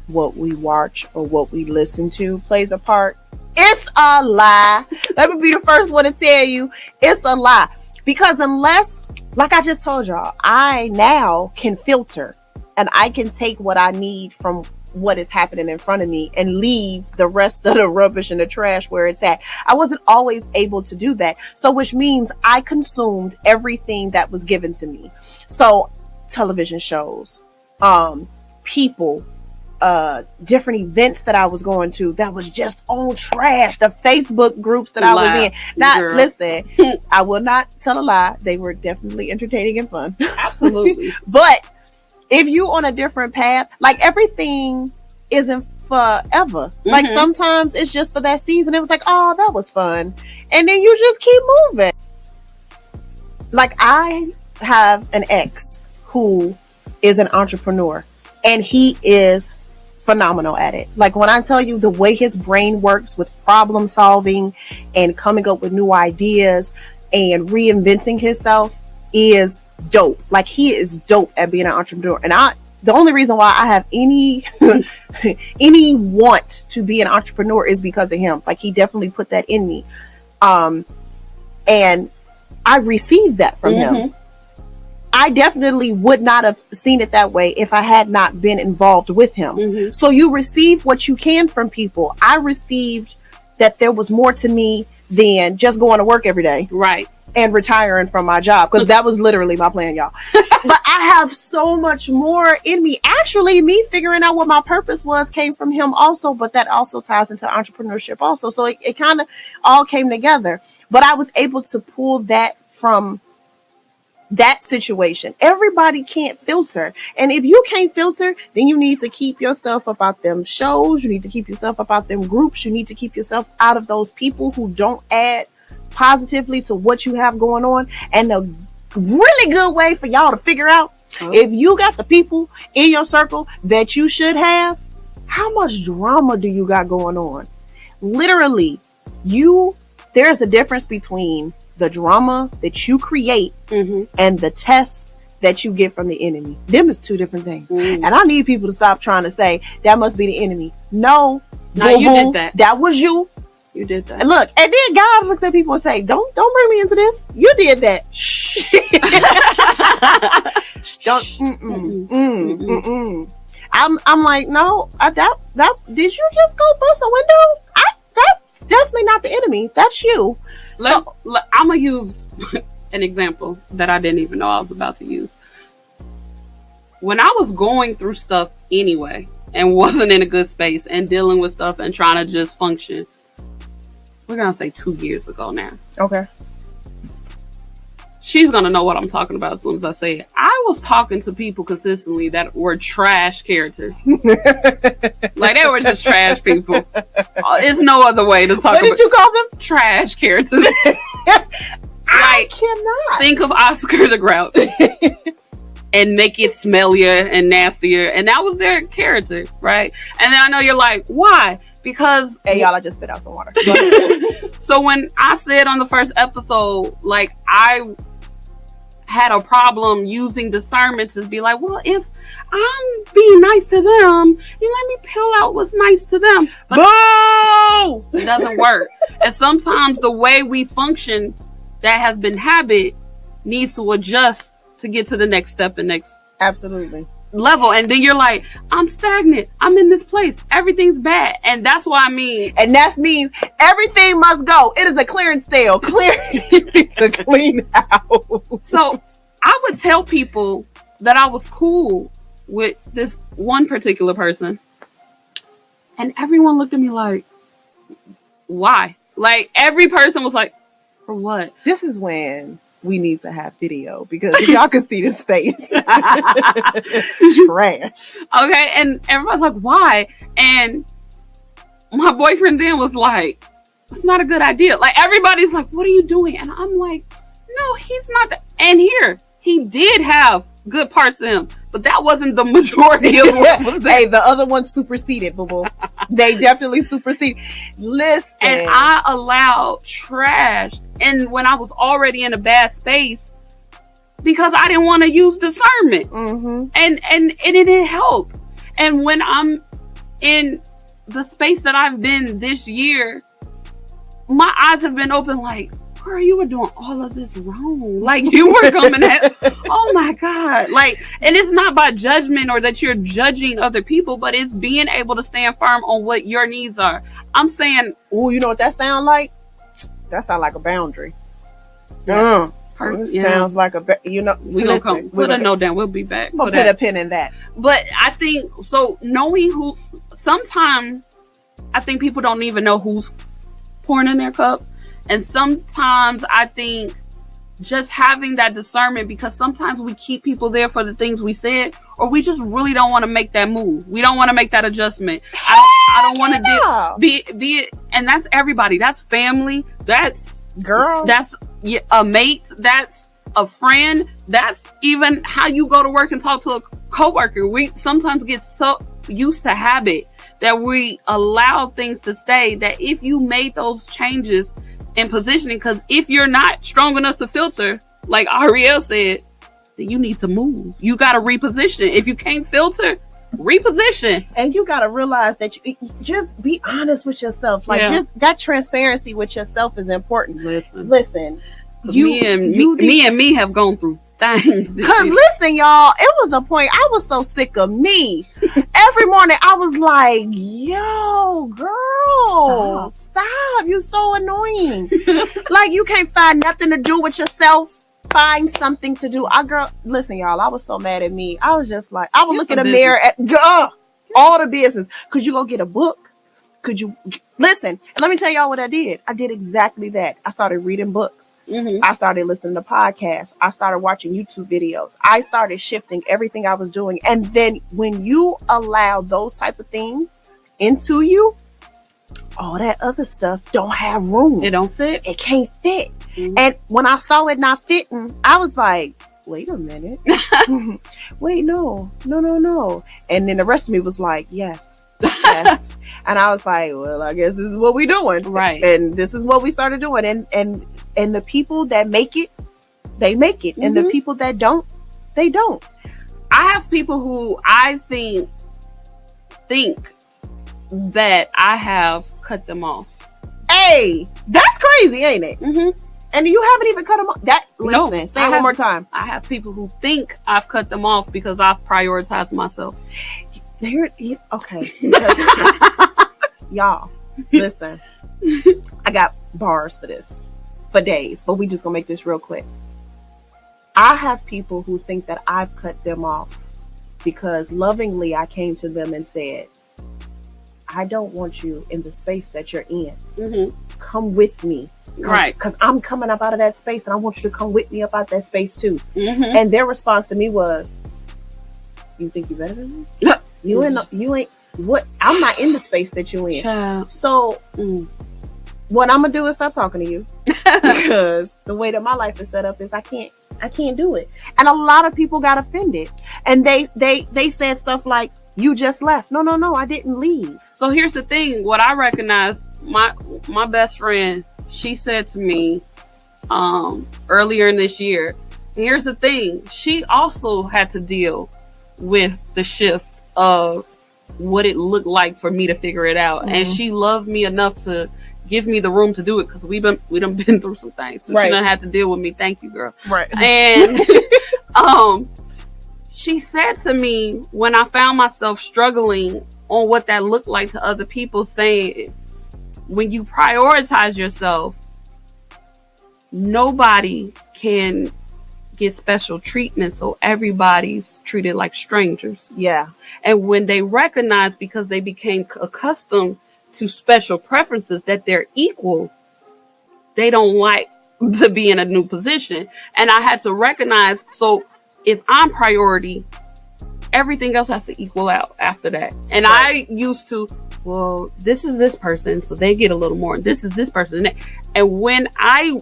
what we watch or what we listen to plays a part. It's a lie. Let me be the first one to tell you, it's a lie. Because unless, like I just told y'all, I now can filter and I can take what I need from what is happening in front of me and leave the rest of the rubbish and the trash where it's at. I wasn't always able to do that. So which means I consumed everything that was given to me. So television shows, people, different events that I was going to that was just on trash, the Facebook groups that I was in. Not listen, I will not tell a lie. They were definitely entertaining and fun. Absolutely. But if you on a different path, like, everything isn't forever. Like, sometimes it's just for that season. It was like, oh, that was fun. And then you just keep moving. Like, I have an ex who is an entrepreneur and he is phenomenal at it. Like, when I tell you the way his brain works with problem solving and coming up with new ideas and reinventing himself is dope. Like, he is dope at being an entrepreneur. And the only reason why I have any want to be an entrepreneur is because of him. Like, he definitely put that in me. And I received that from him. I definitely would not have seen it that way if I had not been involved with him. So you receive what you can from people. I received that there was more to me than just going to work every day. Right. And retiring from my job, because that was literally my plan, y'all. But I have so much more in me. Actually, me figuring out what my purpose was came from him also, but that also ties into entrepreneurship also. So it kind of all came together. But I was able to pull that from that situation. Everybody can't filter. And if you can't filter, then you need to keep yourself up out them shows. You need to keep yourself up out them groups. You need to keep yourself out of those people who don't add positively to what you have going on. And a really good way for y'all to figure out if you got the people in your circle that you should have, how much drama do you got going on? Literally, there's a difference between the drama that you create and the test that you get from the enemy. Them is two different things. And I need people to stop trying to say that must be the enemy. No, you did that. That was you. You did that. And look, and then God looked at people and say, don't bring me into this. You did that. Shh. I'm like, no, that did you just go bust a window? That's definitely not the enemy. That's you. I'm gonna use an example that I didn't even know I was about to use. When I was going through stuff anyway and wasn't in a good space and dealing with stuff and trying to just function, we're gonna say 2 years ago now. Okay. She's gonna know what I'm talking about as soon as I say it. I was talking to people consistently that were trash characters. Like, they were just trash people. There's no other way to talk about. What did you call them? Trash characters. I cannot. Think of Oscar the Grouch and make it smellier and nastier. And that was their character, right? And then I know you're like, why? Because... Hey, y'all, I just spit out some water. So when I said on the first episode, like, I had a problem using discernment to be like, well, if I'm being nice to them, you let me pill out what's nice to them. But Boo! It doesn't work. And sometimes the way we function that has been habit needs to adjust to get to the next step and next absolutely level. And then you're like, I'm stagnant. I'm in this place. Everything's bad. And that's what I mean. And that means everything must go. It is a clearance sale. It's a clean house. So I would tell people that I was cool with this one particular person. And everyone looked at me like, why? Like, every person was like, for what? This is when we need to have video, because if y'all can see this face. Trash. Okay, and everybody's like, why? And my boyfriend then was like, it's not a good idea. Like, everybody's like, what are you doing? And I'm like, no, he's not. And here, he did have good parts of him, but that wasn't the majority of what was there. Hey, the other one superseded, boo-boo. They definitely superseded. Listen. And I allowed trash. And when I was already in a bad space, because I didn't want to use discernment. And it didn't help. And when I'm in the space that I've been this year, my eyes have been open like, girl, you were doing all of this wrong. Like, you were coming at, oh my God. Like, and it's not by judgment or that you're judging other people, but it's being able to stand firm on what your needs are. I'm saying, oh, you know what that sound like? That sounds like a boundary. Yeah. Sounds like a, we're gonna come. Put a note down. We'll be back. We'll put a pin in that. But I think, so knowing who, sometimes I think people don't even know who's pouring in their cup. And sometimes I think just having that discernment, because sometimes we keep people there for the things we said, or we just really don't want to make that move. We don't want to make that adjustment. I don't want to be it. And that's everybody. That's family. That's girl. That's a mate. That's a friend. That's even how you go to work and talk to a coworker. We sometimes get so used to habit that we allow things to stay, that if you made those changes in positioning, because if you're not strong enough to filter, like Ariel said, then you need to move. You got to reposition. If you can't filter, reposition. And you got to realize that you just be honest with yourself. Like, just that transparency with yourself is important. Listen. Me and me have gone through things. Because listen, y'all, it was a point I was so sick of me. Every morning I was like, yo, girl, stop. You so annoying. Like, you can't find nothing to do with yourself. Find something to do. Listen, y'all, I was so mad at me. I was just like, I would look in the mirror at all the business. Could you go get a book? Could you listen? And let me tell y'all what I did. I did exactly that. I started reading books. I started listening to podcasts. I started watching YouTube videos. I started shifting everything I was doing. And then when you allow those type of things into you, all that other stuff don't have room. It don't fit. It can't fit. And when I saw it not fitting, I was like, wait a minute. Wait, no. And then the rest of me was like, yes. And I was like, well, I guess this is what we're doing. Right. And this is what we started doing. And And the people that make it, they make it. And the people that don't, they don't. I have people who I think that I have cut them off. Hey, that's crazy, ain't it? And you haven't even cut them off. Listen, say it one more time. I have people who think I've cut them off because I've prioritized myself. Okay. Y'all, listen. I got bars for this for days, but we just gonna make this real quick. I have people who think that I've cut them off because lovingly I came to them and said, I don't want you in the space that you're in. Come with me. Right. Because I'm coming up out of that space and I want you to come with me up out that space too. And their response to me was, you think you better than me? You ain't what? I'm not in the space that you in. Child. So what I'm gonna do is stop talking to you because the way that my life is set up is I can't do it. And a lot of people got offended and they said stuff like, you just left. No, I didn't leave. So here's the thing. What I recognize, my best friend, she said to me earlier in this year, here's the thing. She also had to deal with the shift of what it looked like for me to figure it out. And she loved me enough to give me the room to do it because we done been through some things. So she done had to deal with me. Thank you, girl. Right. And she said to me when I found myself struggling on what that looked like to other people, saying, when you prioritize yourself, nobody can get special treatment, so everybody's treated like strangers. Yeah. And when they recognize, because they became accustomed to special preferences, that they're equal, they don't like to be in a new position. And I had to recognize, so if I'm priority, everything else has to equal out after that. And I used to, well, this is this person, so they get a little more. This is this person. And when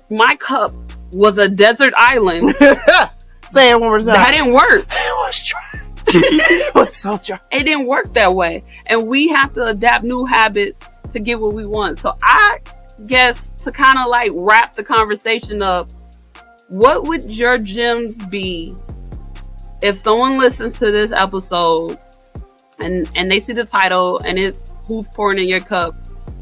my cup was a desert island. Say it one more time. That didn't work. It was dry. It was so dry. It didn't work that way. And we have to adapt new habits to get what we want. So I guess to kind of like wrap the conversation up, what would your gems be if someone listens to this episode and they see the title and it's Who's Pouring in Your Cup?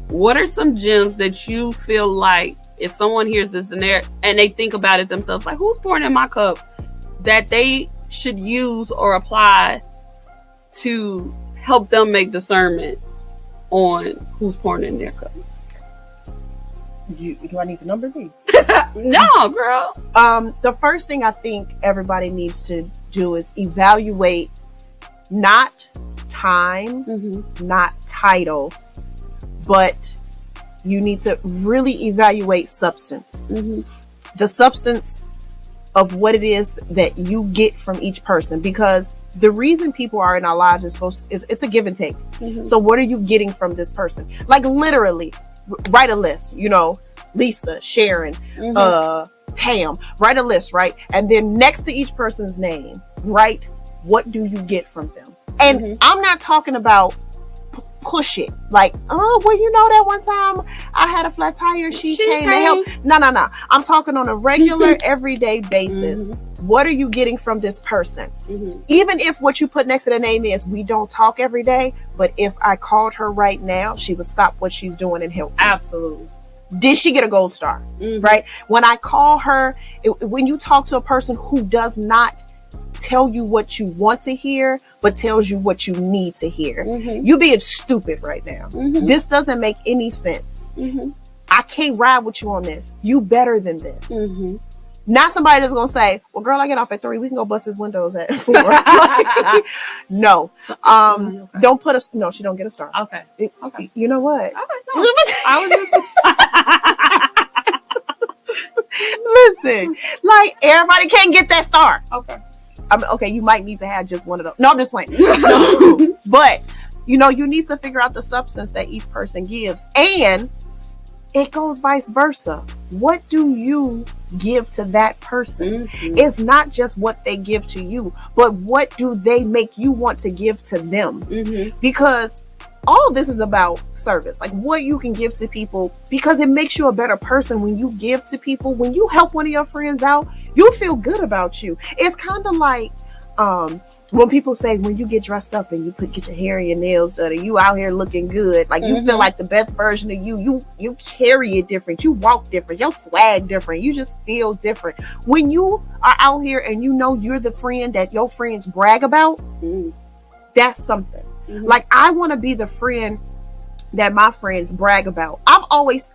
What are some gems that you feel like if someone hears this and they think about it themselves, like, who's pouring in my cup, that they should use or apply to help them make discernment on who's pouring in their cup? Do I need to number these? No, girl. The first thing I think everybody needs to do is evaluate not time, not title, but you need to really evaluate substance. The substance of what it is that you get from each person, because the reason people are in our lives is it's a give and take. So what are you getting from this person? Like literally write a list, Lisa, Sharon, Pam, write a list, right? And then next to each person's name, write, what do you get from them? And I'm not talking about push it like, oh, well, that one time I had a flat tire, she came to help. No. I'm talking on a regular everyday basis. What are you getting from this person? Even if what you put next to the name is, we don't talk every day, but if I called her right now, she would stop what she's doing and help me. Absolutely. Did she get a gold star? Right? When I call her, when you talk to a person who does not tell you what you want to hear, but tells you what you need to hear, you being stupid right now. This doesn't make any sense. I can't ride with you on this. You better than this. Not somebody that's gonna say, well, girl, I get off at 3, we can go bust his windows at 4. No. Don't put no, she don't get a star. Okay. You know what? Okay, no. I was listen, like, everybody can't get that star. Okay. Okay, you might need to have just one of those. No, I'm just playing. No. But, you need to figure out the substance that each person gives. And it goes vice versa. What do you give to that person? It's not just what they give to you, but what do they make you want to give to them? Because all this is about service, like what you can give to people, because it makes you a better person when you give to people. When you help one of your friends out, you feel good about you. It's kind of like when people say, when you get dressed up and you get your hair and your nails done and you out here looking good, like you feel like the best version of you carry it different, you walk different, your swag different, you just feel different when you are out here and you know you're the friend that your friends brag about. That's something. Like, I want to be the friend that my friends brag about. I've always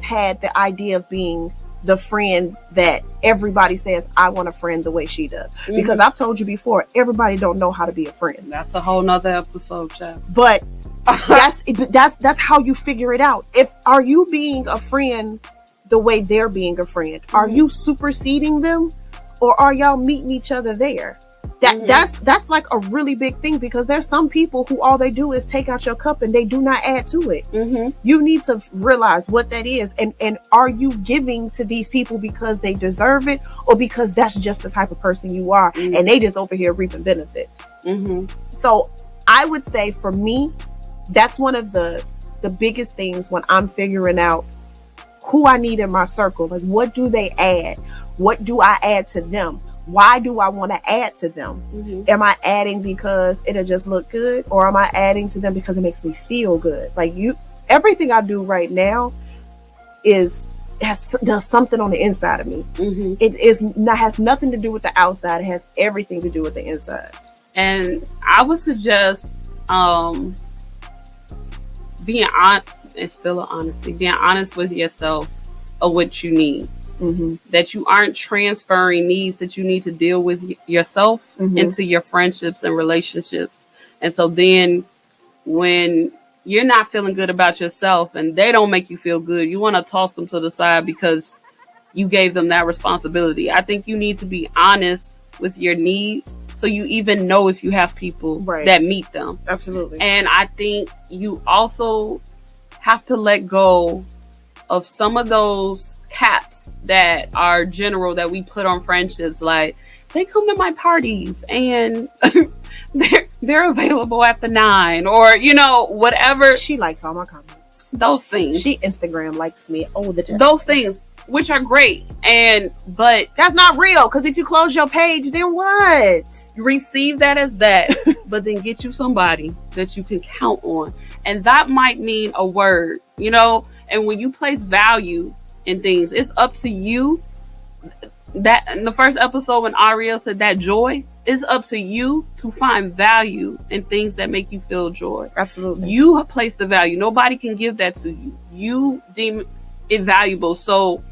had the idea of being the friend that everybody says, I want a friend the way she does. Because I've told you before, everybody don't know how to be a friend. That's a whole nother episode, child. But that's how you figure it out. Are you being a friend the way they're being a friend? Are you superseding them, or are y'all meeting each other there? That's like a really big thing, because there's some people who all they do is take out your cup and they do not add to it. You need to realize what that is, and are you giving to these people because they deserve it, or because that's just the type of person you are, and they just over here reaping benefits. So I would say, for me, that's one of the biggest things when I'm figuring out who I need in my circle. Like, what do they add? What do I add to them? Why do I want to add to them? Am I adding because it'll just look good, or am I adding to them because it makes me feel good? Like, everything I do right now does something on the inside of me. Has nothing to do with the outside. It has everything to do with the inside. And I would suggest being honest, and still honesty, being honest with yourself of what you need. That you aren't transferring needs that you need to deal with yourself into your friendships and relationships. And so then when you're not feeling good about yourself and they don't make you feel good, you want to toss them to the side because you gave them that responsibility. I think you need to be honest with your needs, so you even know if you have people that meet them. Absolutely. And I think you also have to let go of some of those caps that are general that we put on friendships. Like, they come to my parties and they're available after 9, or whatever. She likes all my comments. Those things. She Instagram likes me all the time. Those things, which are great, but that's not real, because if you close your page, then what? Receive that as that, but then get you somebody that you can count on, and that might mean a word, and when you place value in things, it's up to you. That in the first episode, when Ariel said that joy, it's up to you to find value in things that make you feel joy. Absolutely. You place the value. Nobody can give that to you. You deem it valuable. So,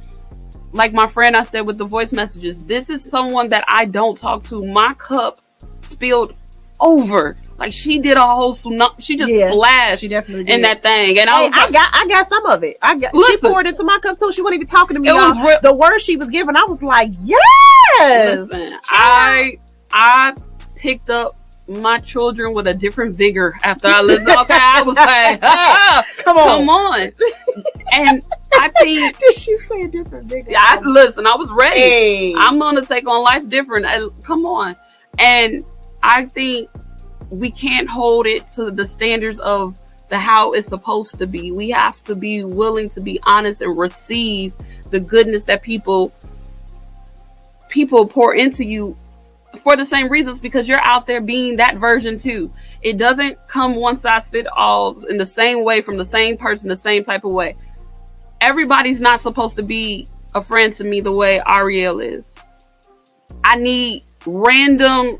like my friend I said with the voice messages, this is someone that I don't talk to. My cup spilled over. Like, she did a whole tsunami. She just splashed. She definitely did. In that thing. And I got some of it. She poured into my cup too. She wasn't even talking to me. The words she was giving, I was like, yes. Listen, I picked up my children with a different vigor after I listened. Okay, I was like, come on. And I think, did she say a different vigor? I was ready. Hey. I'm gonna take on life different. Come on. And I think we can't hold it to the standards of how it's supposed to be. We have to be willing to be honest and receive the goodness that people pour into you for the same reasons, because you're out there being that version too. It doesn't come one size fit all in the same way from the same person, the same type of way. Everybody's not supposed to be a friend to me the way Ariel is. I need random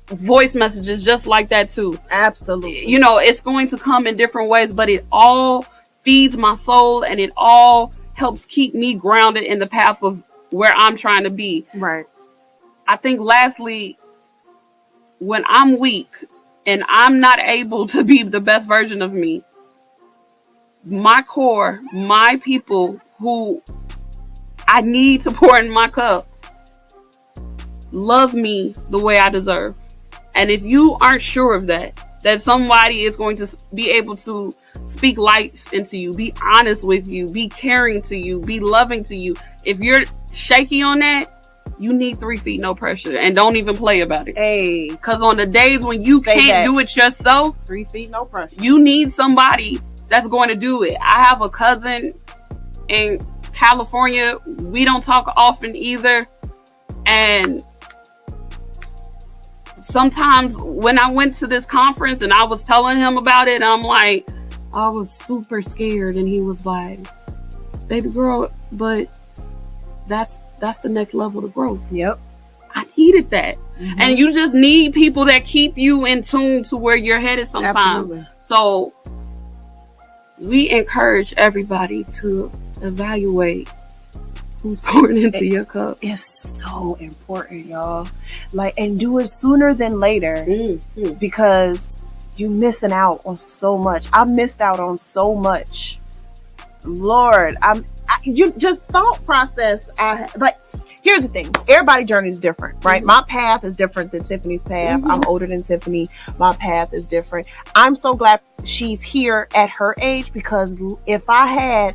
voice messages just like that too. Absolutely. It's going to come in different ways, but it all feeds my soul, and it all helps keep me grounded in the path of where I'm trying to be. Right. I think lastly, when I'm weak and I'm not able to be the best version of me, my core, my people who I need to pour in my cup, love me the way I deserve. And if you aren't sure of that somebody is going to be able to speak life into you, be honest with you, be caring to you, be loving to you, if you're shaky on that, You need 3 feet, no pressure, and don't even play about it. Hey, because on the days when you can't do it yourself, 3 feet, no pressure. You need somebody that's going to do it. I have a cousin in California. We don't talk often either, and sometimes when I went to this conference and I was telling him about it, I'm like, I was super scared, and he was like, baby girl, but that's the next level of growth. Yep. I needed that. Mm-hmm. And you just need people that keep you in tune to where you're headed sometimes. Absolutely. So we encourage everybody to evaluate who's pouring into your cup. It's so important, y'all. And do it sooner than later, because you're missing out on so much. I missed out on so much. Lord, you just thought process. Here's the thing. Everybody's journey is different, right? Mm-hmm. My path is different than Tiffany's path. Mm-hmm. I'm older than Tiffany. My path is different. I'm so glad she's here at her age, because if I had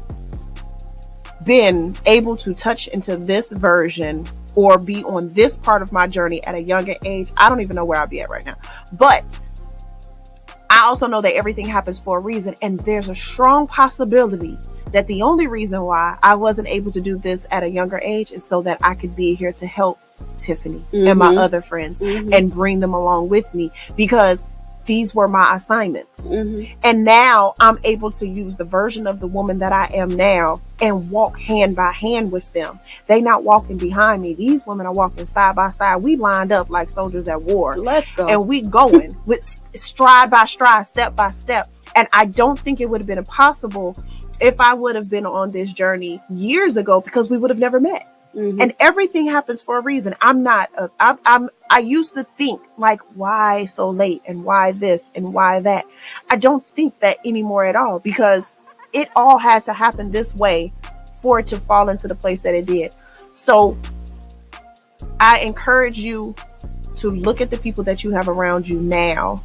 been able to touch into this version or be on this part of my journey at a younger age, I don't even know where I'd be at right now. But I also know that everything happens for a reason, and there's a strong possibility that the only reason why I wasn't able to do this at a younger age is so that I could be here to help Tiffany and my other friends and bring them along with me, because these were my assignments. And now I'm able to use the version of the woman that I am now and walk hand by hand with them. They not walking behind me. These women are walking side by side. We lined up like soldiers at war. Let's go. And we going with stride by stride, step by step. And I don't think it would have been impossible if I would have been on this journey years ago, because we would have never met. And everything happens for a reason. I used to think like, why so late, and why this and why that. I don't think that anymore at all, because it all had to happen this way for it to fall into the place that it did. So I encourage you to look at the people that you have around you now,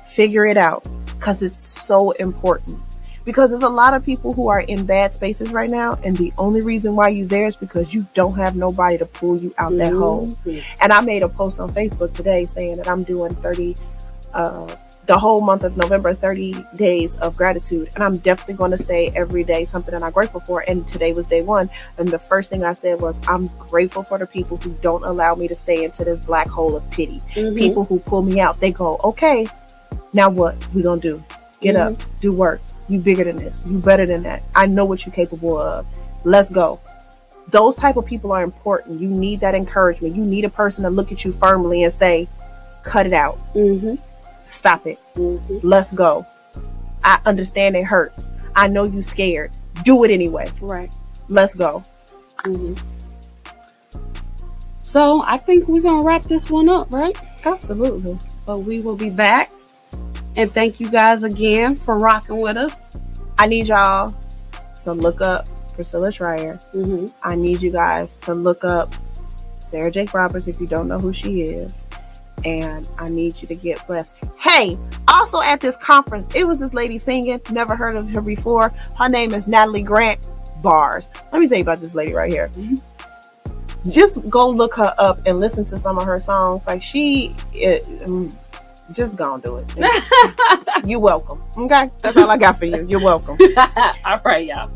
figure it out, because it's so important. Because there's a lot of people who are in bad spaces right now, and the only reason why you're there is because you don't have nobody to pull you out that hole. And I made a post on Facebook today saying that I'm doing the whole month of November, 30 days of gratitude. And I'm definitely going to say every day something that I'm grateful for. And today was day one. And the first thing I said was, I'm grateful for the people who don't allow me to stay into this black hole of pity. People who pull me out, they go, okay, now what we going to do? Get up, do work. You bigger than this. You better than that. I know what you're capable of. Let's go. Those type of people are important. You need that encouragement. You need a person to look at you firmly and say, cut it out. Stop it. Let's go. I understand it hurts. I know you scared. Do it anyway. Right. Let's go. So I think we're going to wrap this one up, right? Absolutely. But we will be back. And thank you guys again for rocking with us. I need y'all to look up Priscilla Trier. I need you guys to look up Sarah Jake Roberts if you don't know who she is. And I need you to get blessed. Hey, also at this conference, it was this lady singing. Never heard of her before. Her name is Natalie Grant Bars. Let me tell you about this lady right here. Just go look her up and listen to some of her songs. Like just gonna do it. You're welcome. Okay? That's all I got for you. You're welcome. All right, y'all.